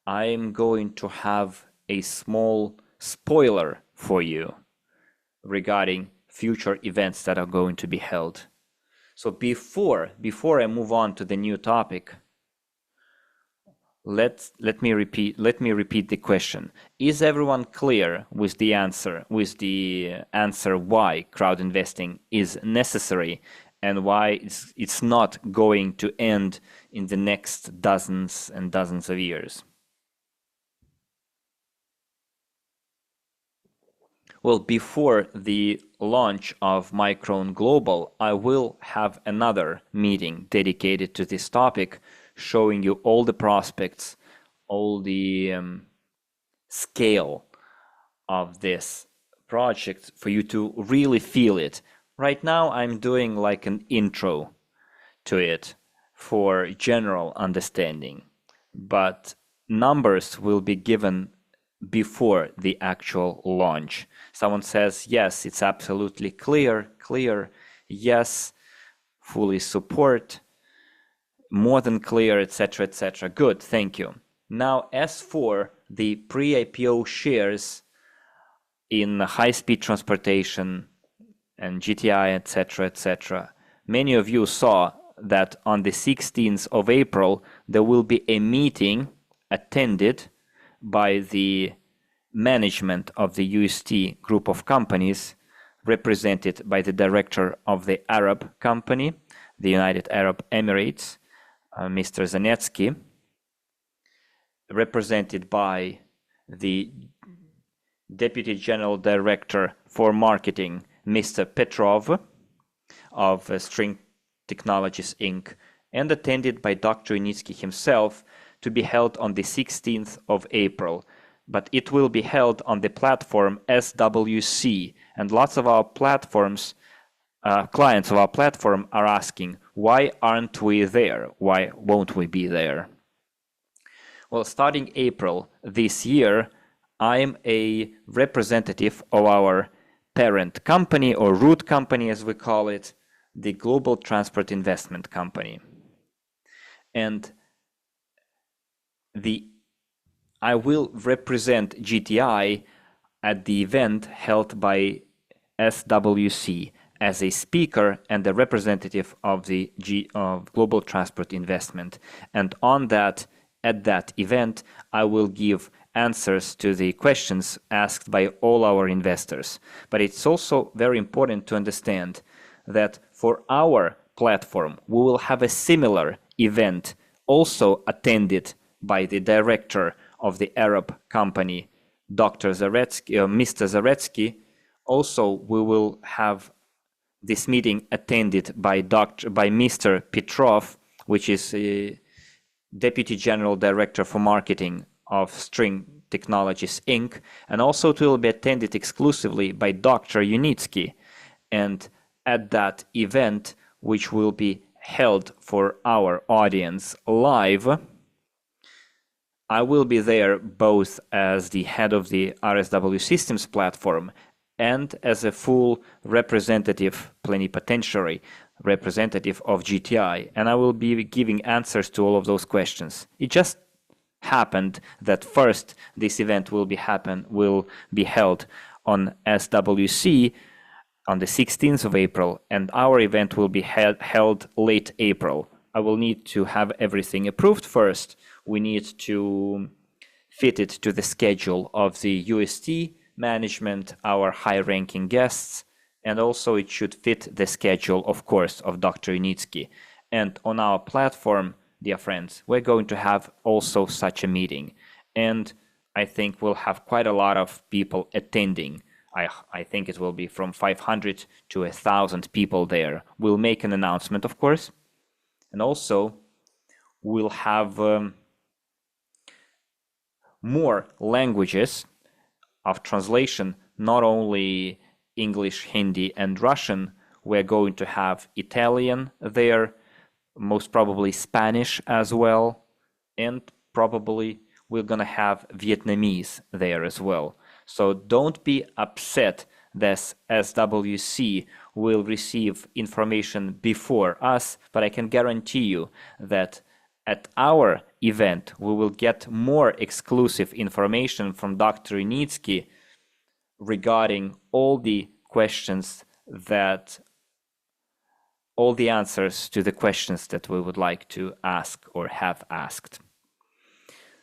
I'm going to have a small spoiler for you regarding future events that are going to be held. So before I move on to the new topic, let me repeat the question. Is everyone clear with the answer why crowd investing is necessary and why it's not going to end in the next dozens and dozens of years? Well, before the launch of Micron Global, I will have another meeting dedicated to this topic, showing you all the prospects, all the scale of this project for you to really feel it. Right now, I'm doing like an intro to it for general understanding, but numbers will be given before the actual launch. Someone says, yes, it's absolutely clear, yes, fully support, more than clear, etc., etc. Good, thank you. Now, as for the pre-IPO shares in high-speed transportation and GTI, etc., etc., many of you saw that on the 16th of April, there will be a meeting attended by the management of the UST group of companies, represented by the director of the Arab company, the United Arab Emirates, Mr. Zanetsky, represented by the Deputy General Director for Marketing, Mr. Petrov of String Technologies Inc., and attended by Dr. Unitsky himself, to be held on the 16th of April. But it will be held on the platform SWC, and lots of our platforms, clients of our platform are asking, why aren't we there? Why won't we be there? Well, starting April this year, I'm a representative of our parent company, or root company as we call it, the Global Transport Investment Company. And I will represent GTI at the event held by SWC as a speaker and a representative of the Global Transport Investment. And at that event, I will give answers to the questions asked by all our investors. But it's also very important to understand that for our platform, we will have a similar event also attended by the director of the Arab company, Dr. Zaretsky, Mr. Zaretsky. Also, we will have this meeting attended by Mr. Petrov, which is a Deputy General Director for Marketing of String Technologies Inc., and also it will be attended exclusively by Dr. Unitsky. And at that event, which will be held for our audience live, I will be there both as the head of the RSW Systems platform and as a full representative, plenipotentiary representative of GTI, and I will be giving answers to all of those questions. It just happened that first this event will be held on SWC on the 16th of April, and our event will be held late April. I will need to have everything approved first, We need to fit it to the schedule of the UST management, our high-ranking guests, and also it should fit the schedule, of course, of Dr. Unitsky. And on our platform, dear friends, we're going to have also such a meeting. And I think we'll have quite a lot of people attending. I think it will be from 500 to 1,000 people there. We'll make an announcement, of course. And also, we'll have more languages of translation, not only English, Hindi, and Russian. We're going to have Italian there, most probably Spanish as well, and probably we're going to have Vietnamese there as well. So don't be upset that SWC will receive information before us, but I can guarantee you that at our event, we will get more exclusive information from Dr. Unitsky regarding all the questions all the answers to the questions that we would like to ask or have asked.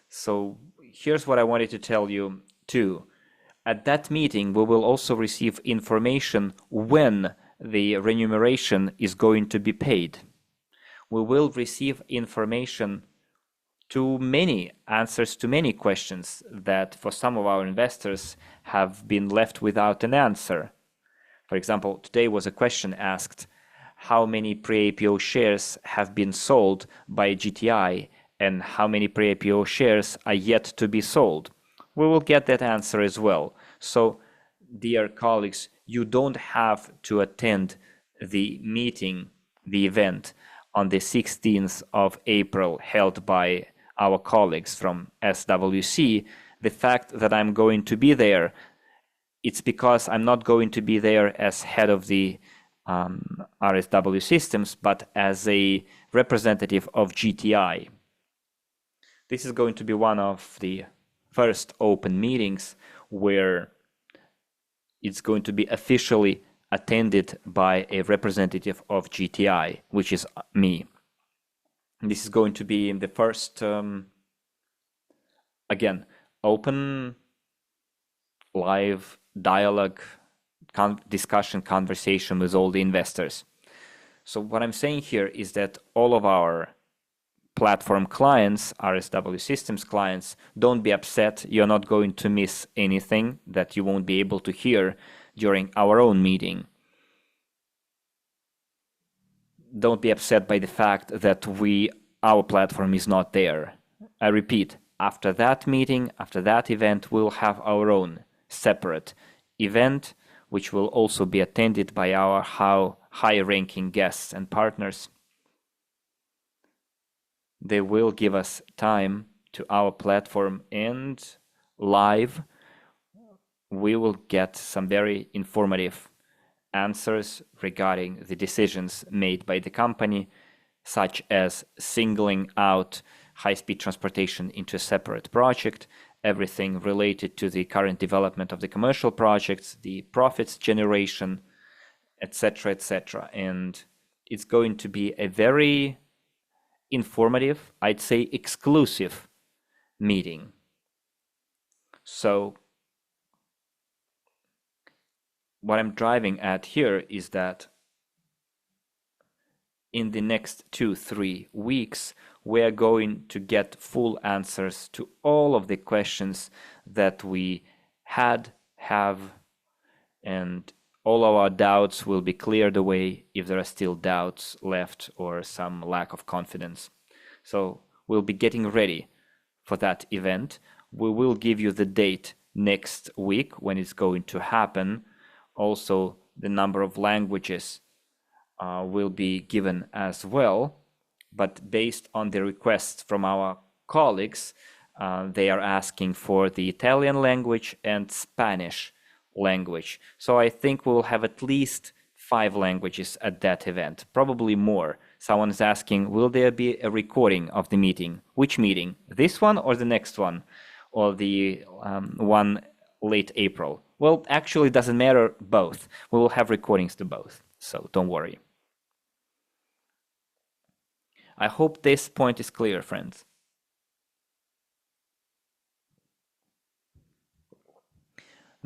So here's what I wanted to tell you too. At that meeting, we will also receive information when the remuneration is going to be paid. We will receive information to many answers to many questions that for some of our investors have been left without an answer. For example, today was a question asked, how many pre-IPO shares have been sold by GTI and how many pre-IPO shares are yet to be sold? We will get that answer as well. So, dear colleagues, you don't have to attend the meeting, the event on the 16th of April held by our colleagues from SWC. The fact that I'm going to be there, it's because I'm not going to be there as head of the RSW systems, but as a representative of GTI. This is going to be one of the first open meetings where it's going to be officially attended by a representative of GTI, which is me. This is going to be the first, again, open, live dialogue, discussion, conversation with all the investors. So what I'm saying here is that all of our platform clients, RSW systems clients, don't be upset. You're not going to miss anything that you won't be able to hear during our own meeting. Don't be upset by the fact that our platform is not there. I repeat, after that meeting, after that event, we'll have our own separate event, which will also be attended by our high-ranking guests and partners. They will give us time to our platform, and live we will get some very informative answers regarding the decisions made by the company, such as singling out high-speed transportation into a separate project, everything related to the current development of the commercial projects, the profits generation, etc., etc. And it's going to be a very informative, I'd say exclusive meeting. So what I'm driving at here is that in the next 2-3 weeks, we're going to get full answers to all of the questions that we have, and all of our doubts will be cleared away if there are still doubts left or some lack of confidence. So we'll be getting ready for that event. We will give you the date next week when it's going to happen. Also, the number of languages will be given as well, but based on the requests from our colleagues, they are asking for the Italian language and Spanish language. So I think we'll have at least 5 languages at that event, probably more. Someone is asking, will there be a recording of the meeting? Which meeting? This one or the next one? Or the one late April? Well, actually, it doesn't matter, both. We will have recordings to both, so don't worry. I hope this point is clear, friends.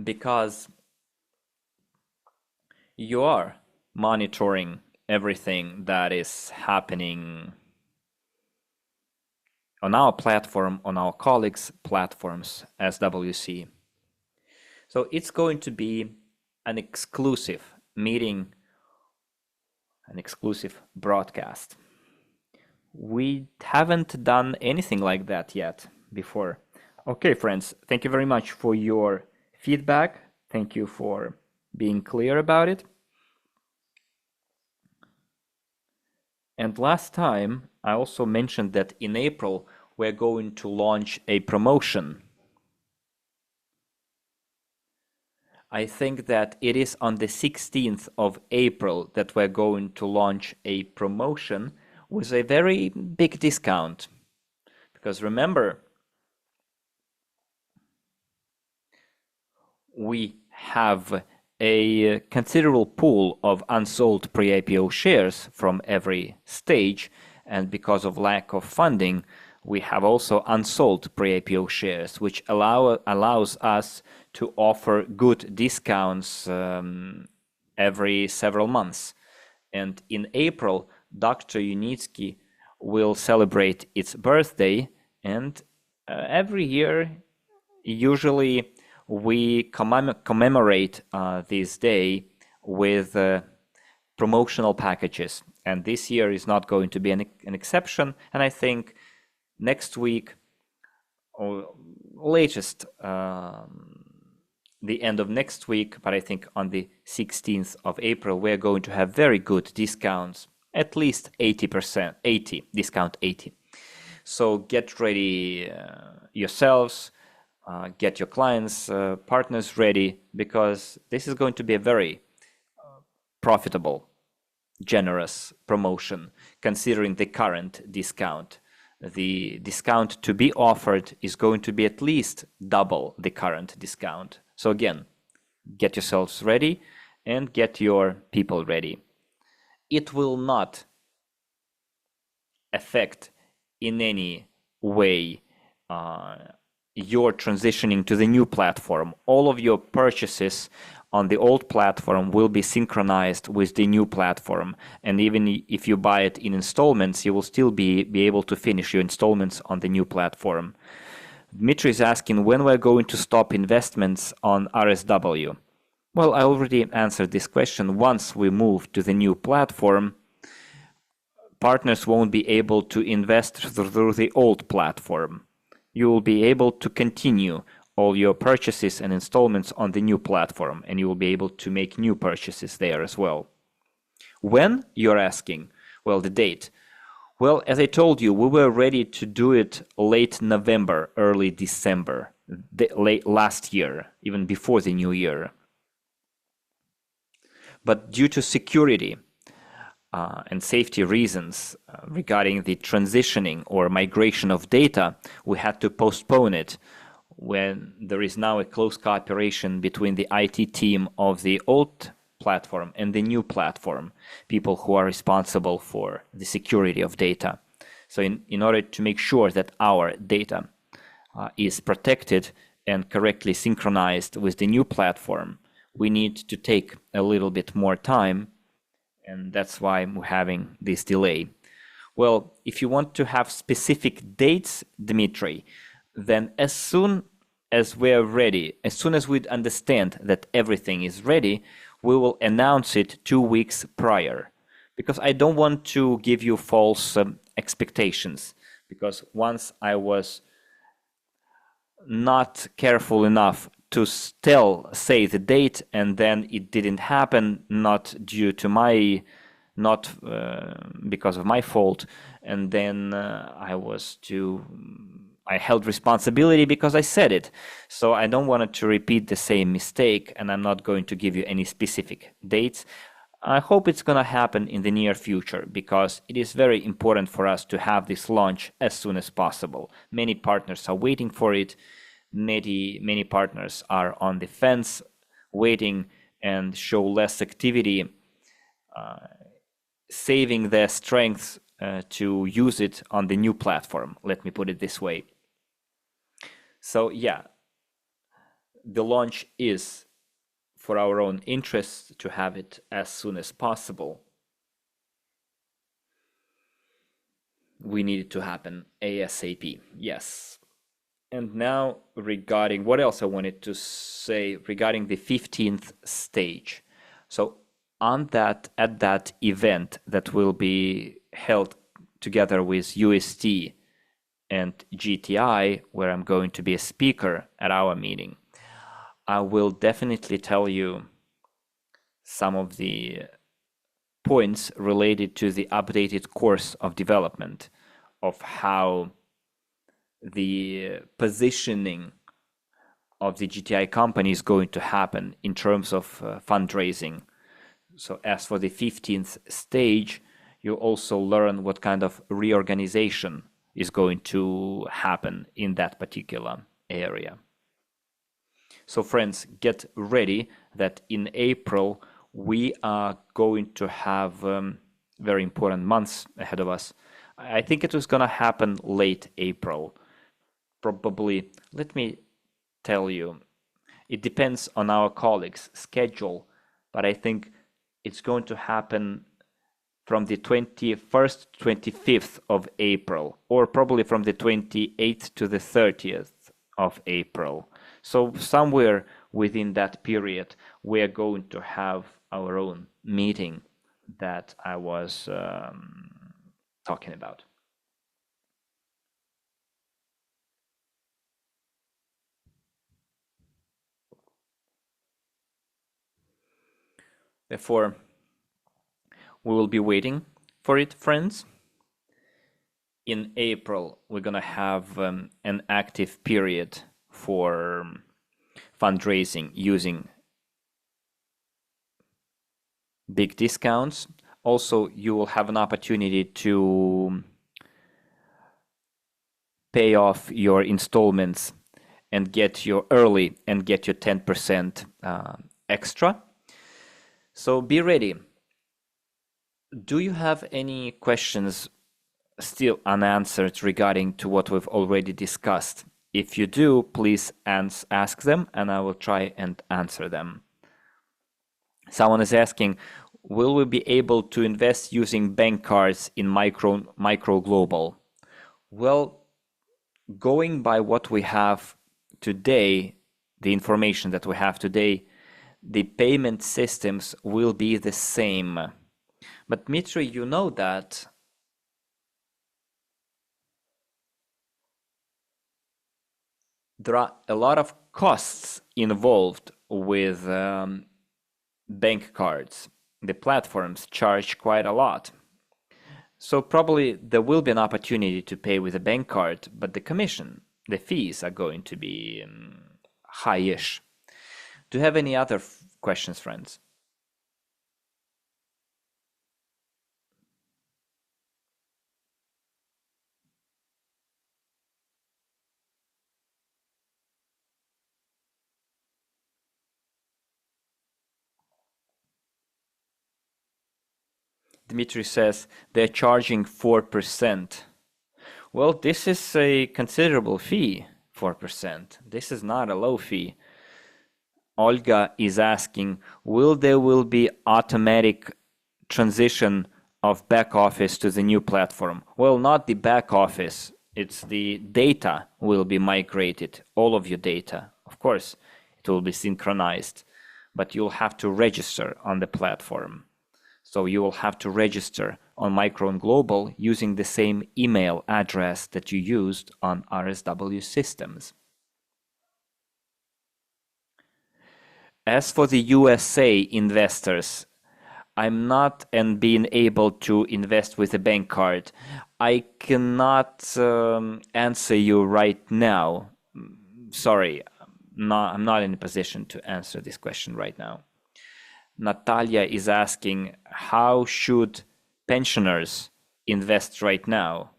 because you are monitoring everything that is happening on our platform, on our colleagues' platforms as WC. So it's going to be an exclusive meeting, an exclusive broadcast. We haven't done anything like that yet before. Okay, friends, thank you very much for your feedback. Thank you for being clear about it. And last time, I also mentioned that in April, we're going to launch a promotion. I think that it is on the 16th of April that we're going to launch a promotion with a very big discount. Because remember, we have a considerable pool of unsold pre-IPO shares from every stage, and because of lack of funding, we have also unsold pre-IPO shares, which allows us to offer good discounts every several months. And in April, Dr. Unitsky will celebrate its birthday, and every year, usually we commemorate this day with promotional packages. And this year is not going to be an exception. And I think next week, or latest the end of next week, but I think on the 16th of April, we're going to have very good discounts, at least 80%, 80, discount 80. So get ready yourselves, get your clients, partners ready, because this is going to be a very profitable, generous promotion, considering the current discount. The discount to be offered is going to be at least double the current discount. So again, get yourselves ready and get your people ready. It will not affect in any way your transitioning to the new platform. All of your purchases on the old platform will be synchronized with the new platform. And even if you buy it in installments, you will still be able to finish your installments on the new platform. Dmitry is asking when we're going to stop investments on RSW. Well, I already answered this question. Once we move to the new platform, partners won't be able to invest through the old platform. You will be able to continue all your purchases and installments on the new platform, and you will be able to make new purchases there as well. When, you're asking? Well, the date. Well, as I told you, we were ready to do it late November, early December, late last year, even before the new year. But due to security and safety reasons regarding the transitioning or migration of data, we had to postpone it when there is now a close cooperation between the IT team of the old platform and the new platform, people who are responsible for the security of data. So in order to make sure that our data is protected and correctly synchronized with the new platform, we need to take a little bit more time, and that's why we're having this delay. Well, if you want to have specific dates, Dmitry, then as soon as we're ready, as soon as we understand that everything is ready, we will announce it 2 weeks prior, because I don't want to give you false expectations, because once I was not careful enough to say the date, and then it didn't happen, not due to not because of my fault, and then I held responsibility because I said it. So I don't want to repeat the same mistake, and I'm not going to give you any specific dates. I hope it's going to happen in the near future, because it is very important for us to have this launch as soon as possible. Many partners are waiting for it. Many partners are on the fence, waiting and show less activity, saving their strength to use it on the new platform. Let me put it this way. So yeah, the launch is for our own interest to have it as soon as possible. We need it to happen ASAP, yes. And now regarding what else I wanted to say regarding the 15th stage. So at that event that will be held together with UST and GTI, where I'm going to be a speaker at our meeting, I will definitely tell you some of the points related to the updated course of development of how the positioning of the GTI company is going to happen in terms of fundraising. So as for the 15th stage, you also learn what kind of reorganization is going to happen in that particular area. So friends, get ready that in April we are going to have very important months ahead of us. I think it was going to happen late April. Probably, let me tell you, it depends on our colleagues' schedule, but I think it's going to happen from the 21st, 25th of April, or probably from the 28th to the 30th of April. So somewhere within that period, we are going to have our own meeting that I was talking about. Therefore, we will be waiting for it, friends. In April, we're going to have an active period for fundraising using big discounts. Also, you will have an opportunity to pay off your installments and get your early and get your 10% extra. So be ready. Do you have any questions still unanswered regarding to what we've already discussed? If you do, please ask them and I will try and answer them. Someone is asking, will we be able to invest using bank cards in Micron Global? Well, going by what we have today, the information that we have today, the payment systems will be the same. But Dmitry, you know that there are a lot of costs involved with bank cards. The platforms charge quite a lot. So probably there will be an opportunity to pay with a bank card, but the fees are going to be high-ish. Do you have any other questions, friends? Dmitry says they're charging 4%. Well, this is a considerable fee, 4%. This is not a low fee. Olga is asking, will be automatic transition of back office to the new platform? Well, not the back office. It's the data will be migrated, all of your data. Of course, it will be synchronized, but you'll have to register on the platform. So you will have to register on Micron Global using the same email address that you used on RSW systems. As for the USA investors, I'm not and being able to invest with a bank card. I cannot answer you right now. Sorry, I'm not in a position to answer this question right now. Natalia is asking, how should pensioners invest right now?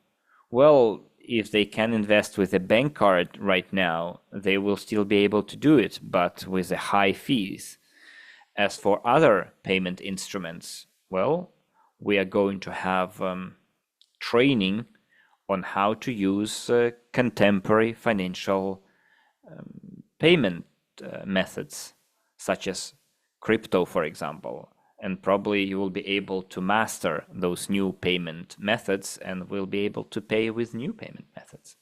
Well, if they can invest with a bank card right now, they will still be able to do it, but with the high fees. As for other payment instruments, well, we are going to have training on how to use contemporary financial payment methods, such as crypto, for example. And probably you will be able to master those new payment methods and will be able to pay with new payment methods.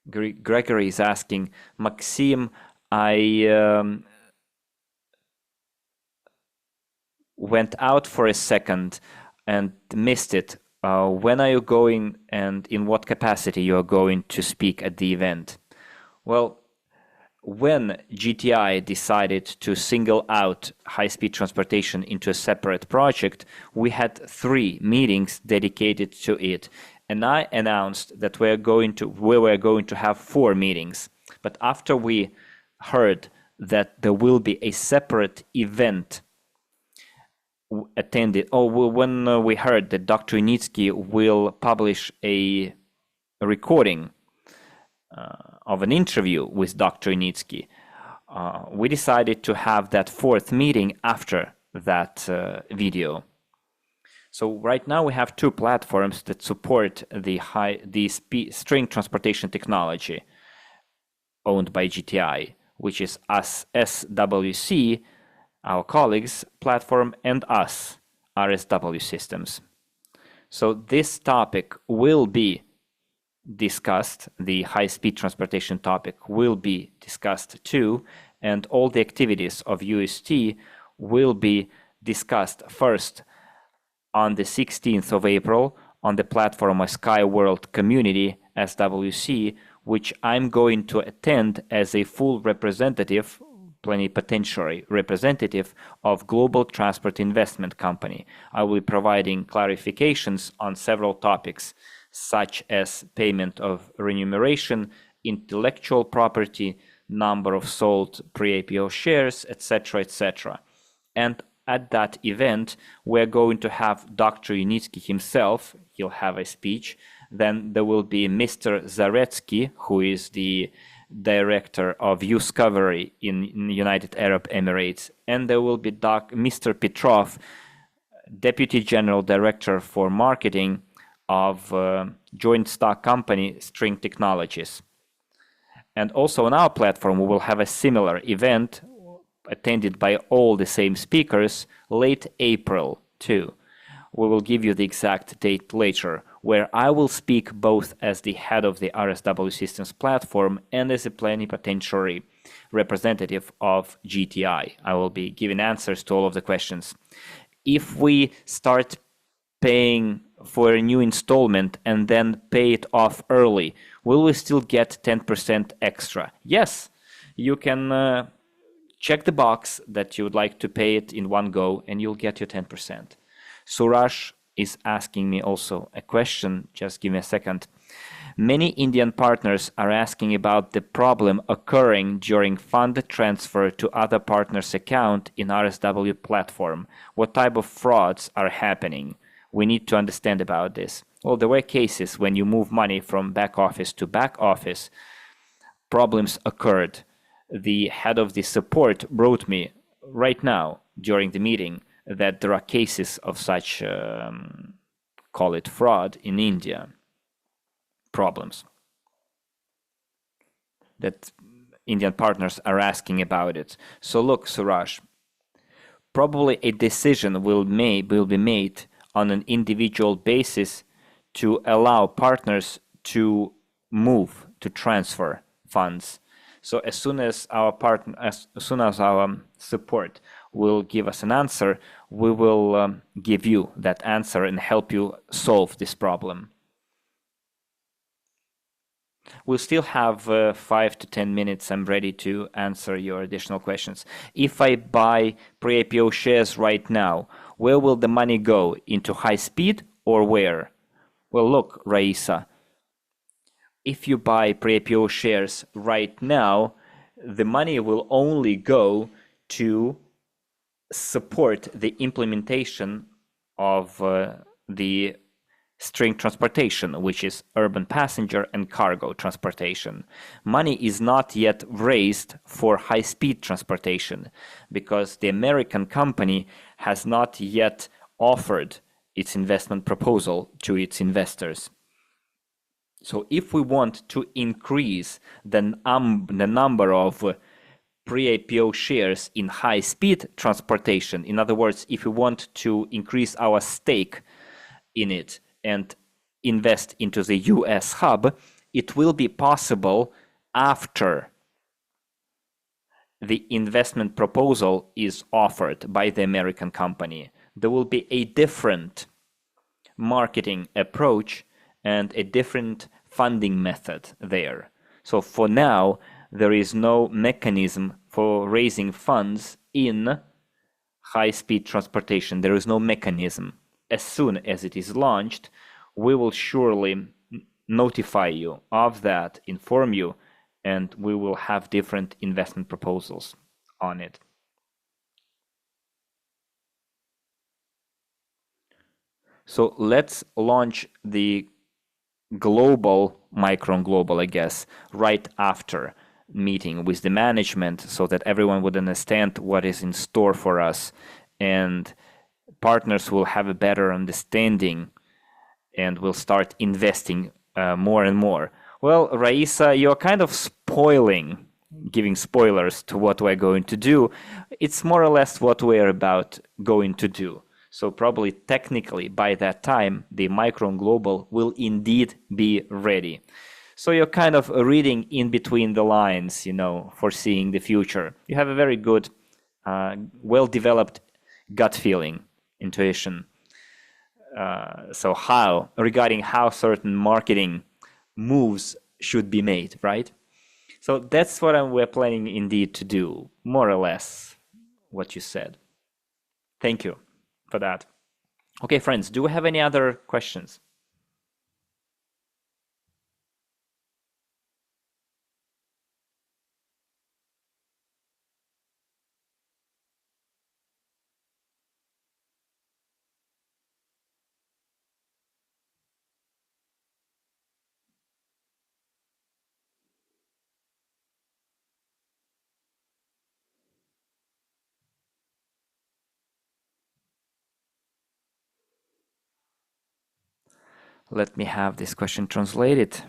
Gregory is asking, Maxim, I went out for a second and missed it. When are you going and in what capacity you are going to speak at the event? Well, when GTI decided to single out high-speed transportation into a separate project, we had 3 meetings dedicated to it. And I announced that we were going to have 4 meetings. But after we heard that there will be a separate event attended, when we heard that Dr. Unitsky will publish a recording of an interview with Dr. Unitsky, we decided to have that 4th meeting after that video. So right now we have 2 platforms that support the string transportation technology owned by GTI, which is SWC, our colleagues' platform, and us, RSW Systems. So this topic will be discussed, the high-speed transportation topic will be discussed too, and all the activities of UST will be discussed first on the 16th of April on the platform of Sky World Community, SWC, which I'm going to attend as a full representative, plenipotentiary representative of Global Transport Investment Company. I will be providing clarifications on several topics, such as payment of remuneration, intellectual property, number of sold pre-IPO shares, etc., etc. And at that event, we're going to have Dr. Unitsky himself. He'll have a speech. Then there will be Mr. Zaretsky, who is the director of Discovery in United Arab Emirates. And there will be Mr. Petrov, Deputy General Director for Marketing of joint stock company String Technologies. And also on our platform, we will have a similar event attended by all the same speakers late April too. We will give you the exact date later, where I will speak both as the head of the RSW Systems platform and as a plenipotentiary representative of GTI. I will be giving answers to all of the questions. If we start paying for a new installment and then pay it off early, will we still get 10% extra? Yes, you can check the box that you would like to pay it in one go and you'll get your 10%. Suraj is asking me also a question. Just give me a second. Many Indian partners are asking about the problem occurring during fund transfer to other partners' account in RSW platform. What type of frauds are happening? We need to understand about this. Well, there were cases when you move money from back office to back office, problems occurred. The head of the support wrote me right now during the meeting that there are cases of such, call it fraud in India, problems that Indian partners are asking about it. So look, Suraj, probably a decision will be made on an individual basis to allow partners to move, to transfer funds. So as soon as our support will give us an answer, we will give you that answer and help you solve this problem. We'll still have 5 to 10 minutes. I'm ready to answer your additional questions. If I buy pre-IPO shares right now, where will the money go? Into high speed or where? Well, look, Raisa, if you buy pre-IPO shares right now, the money will only go to support the implementation of the string transportation, which is urban passenger and cargo transportation. Money is not yet raised for high-speed transportation because the American company has not yet offered its investment proposal to its investors. So if we want to increase the number of pre-IPO shares in high-speed transportation, in other words, if we want to increase our stake in it and invest into the US hub, it will be possible after the investment proposal is offered by the American company. There will be a different marketing approach and a different funding method there. So for now, there is no mechanism for raising funds in high-speed transportation. There is no mechanism. As soon as it is launched, we will surely notify you of that, inform you, and we will have different investment proposals on it. So let's launch the Micron Global, I guess, right after meeting with the management so that everyone would understand what is in store for us and partners will have a better understanding and will start investing more and more. Well, Raisa, you're kind of giving spoilers to what we're going to do. It's more or less what we're about going to do. So probably technically by that time, the Micron Global will indeed be ready. So you're kind of reading in between the lines, foreseeing the future. You have a very good, well-developed gut feeling, intuition. So regarding how certain marketing moves should be made, right? So that's what we're planning indeed to do, more or less what you said. Thank you for that. Okay, friends, do we have any other questions? Let me have this question translated.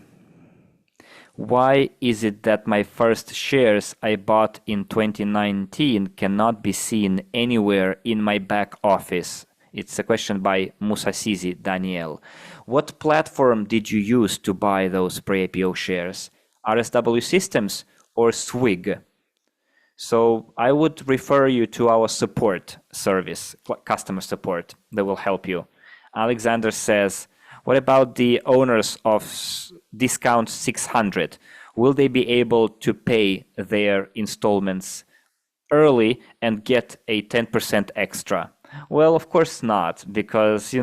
Why is it that my first shares I bought in 2019 cannot be seen anywhere in my back office? It's a question by Musasizi Daniel. What platform did you use to buy those pre-IPO shares? RSW Systems or SWIG? So I would refer you to our support service, customer support, that will help you. Alexander says, what about the owners of Discount 600? Will they be able to pay their installments early and get a 10% extra? Well, of course not, because,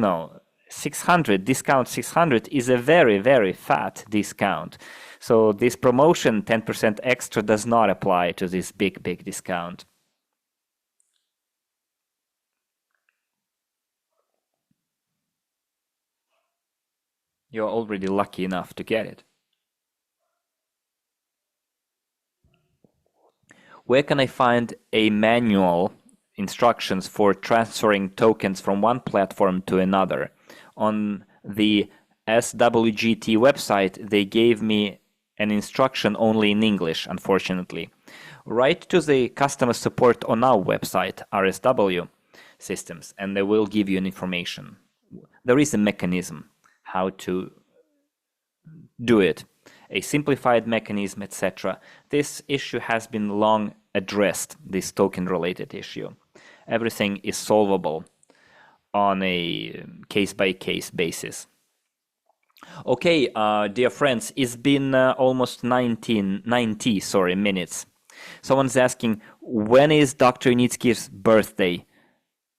600, Discount 600 is a very, very fat discount. So this promotion, 10% extra, does not apply to this big, big discount. You're already lucky enough to get it. Where can I find a manual instructions for transferring tokens from one platform to another? On the SWGT website, they gave me an instruction only in English, unfortunately. Write to the customer support on our website, RSW Systems, and they will give you an information. There is a mechanism how to do it, a simplified mechanism, etc. This issue has been long addressed, this token-related issue. Everything is solvable on a case-by-case basis. Okay, dear friends, it's been almost 90 minutes. Someone's asking, when is Dr. Unitsky's birthday?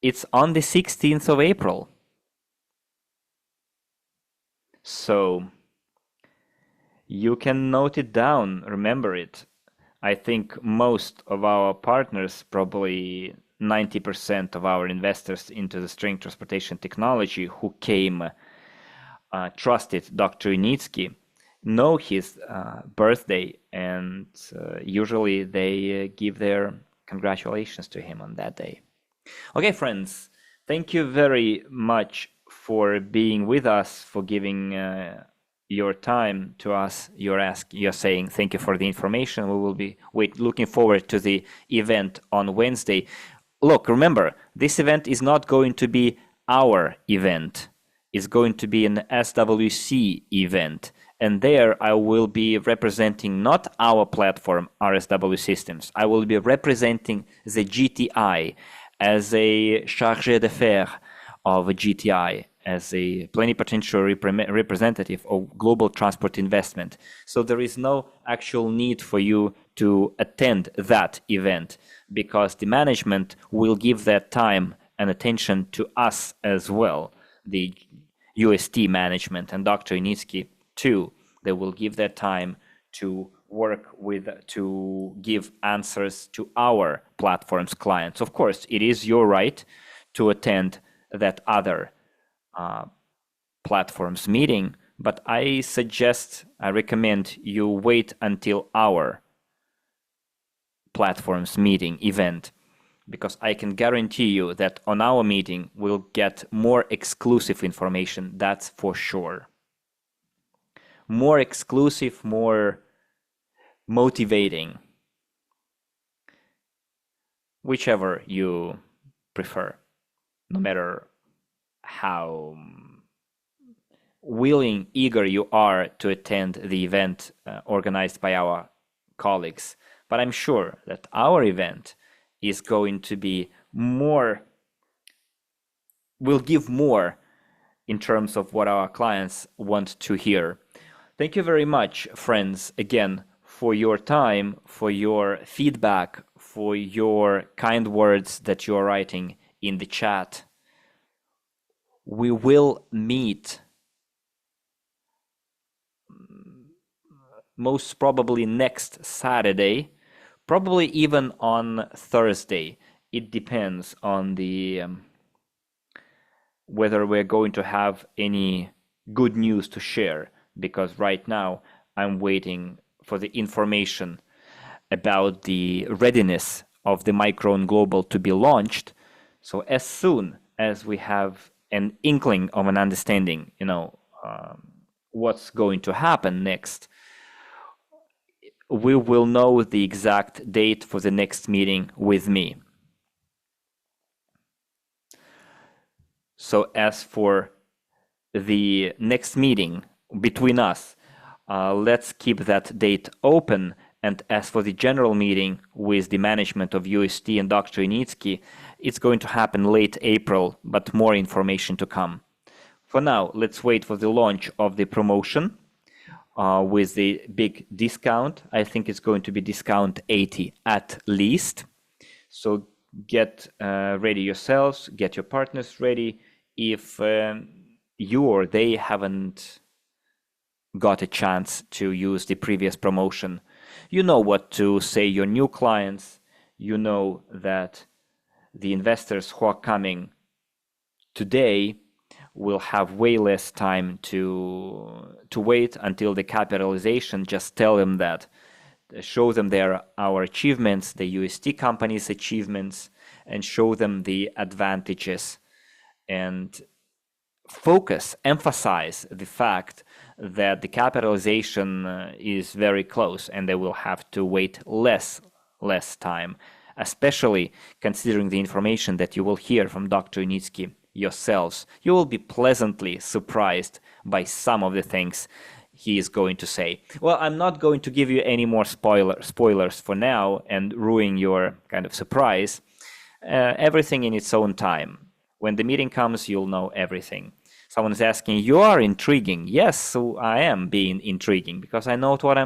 It's on the 16th of April. So you can note it down, remember it. I think most of our partners, probably 90% of our investors into the string transportation technology who trusted Dr. Unitsky, know his birthday, and usually they give their congratulations to him on that day. Okay, friends, thank you very much for being with us, for giving your time to us. You're saying thank you for the information. We will be looking forward to the event on Wednesday. Look, remember, this event is not going to be our event. It's going to be an SWC event. And there I will be representing not our platform, RSW Systems. I will be representing the GTI as a chargé d'affaires of GTI, as a plenipotentiary representative of global transport investment. So there is no actual need for you to attend that event, because the management will give that time and attention to us as well, the UST management and Dr. Initsky too. They will give that time to work with, to give answers to our platform's clients. Of course, it is your right to attend that other platform's meeting, but I recommend you wait until our platform's meeting event, because I can guarantee you that on our meeting we'll get more exclusive information, that's for sure. More exclusive, more motivating, whichever you prefer, no matter how willing, eager you are to attend the event organized by our colleagues. But I'm sure that our event is going to be more, will give more in terms of what our clients want to hear. Thank you very much, friends, again, for your time, for your feedback, for your kind words that you are writing in the chat. We will meet most probably next Saturday, probably even on Thursday. It depends on the whether we're going to have any good news to share, because right now I'm waiting for the information about the readiness of the Micron Global to be launched. So as soon as we have an inkling of an understanding, what's going to happen next, we will know the exact date for the next meeting with me. So as for the next meeting between us, let's keep that date open. And as for the general meeting with the management of UST and Dr. Initsky, it's going to happen late April, but more information to come. For now, let's wait for the launch of the promotion with the big discount. I think it's going to be discount 80 at least. So get ready yourselves, get your partners ready. If you or they haven't got a chance to use the previous promotion, you know what to say your new clients. You know that the investors who are coming today will have way less time to wait until the capitalization. Just tell them that, show them our achievements, the UST company's achievements, and show them the advantages, and emphasize the fact that the capitalization is very close and they will have to wait less time, especially considering the information that you will hear from Dr. Initsky yourselves. You will be pleasantly surprised by some of the things he is going to say. Well, I'm not going to give you any more spoilers for now and ruin your kind of surprise. Everything in its own time. When the meeting comes, you'll know everything. Someone is asking, you are intriguing. Yes, so I am being intriguing because I know what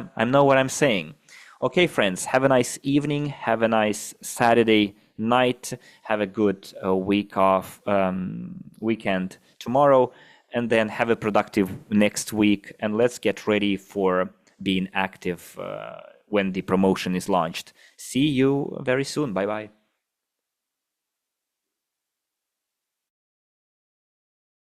I'm saying. Okay, friends, have a nice evening. Have a nice Saturday night. Have a good weekend tomorrow, and then have a productive next week. And let's get ready for being active when the promotion is launched. See you very soon. Bye-bye.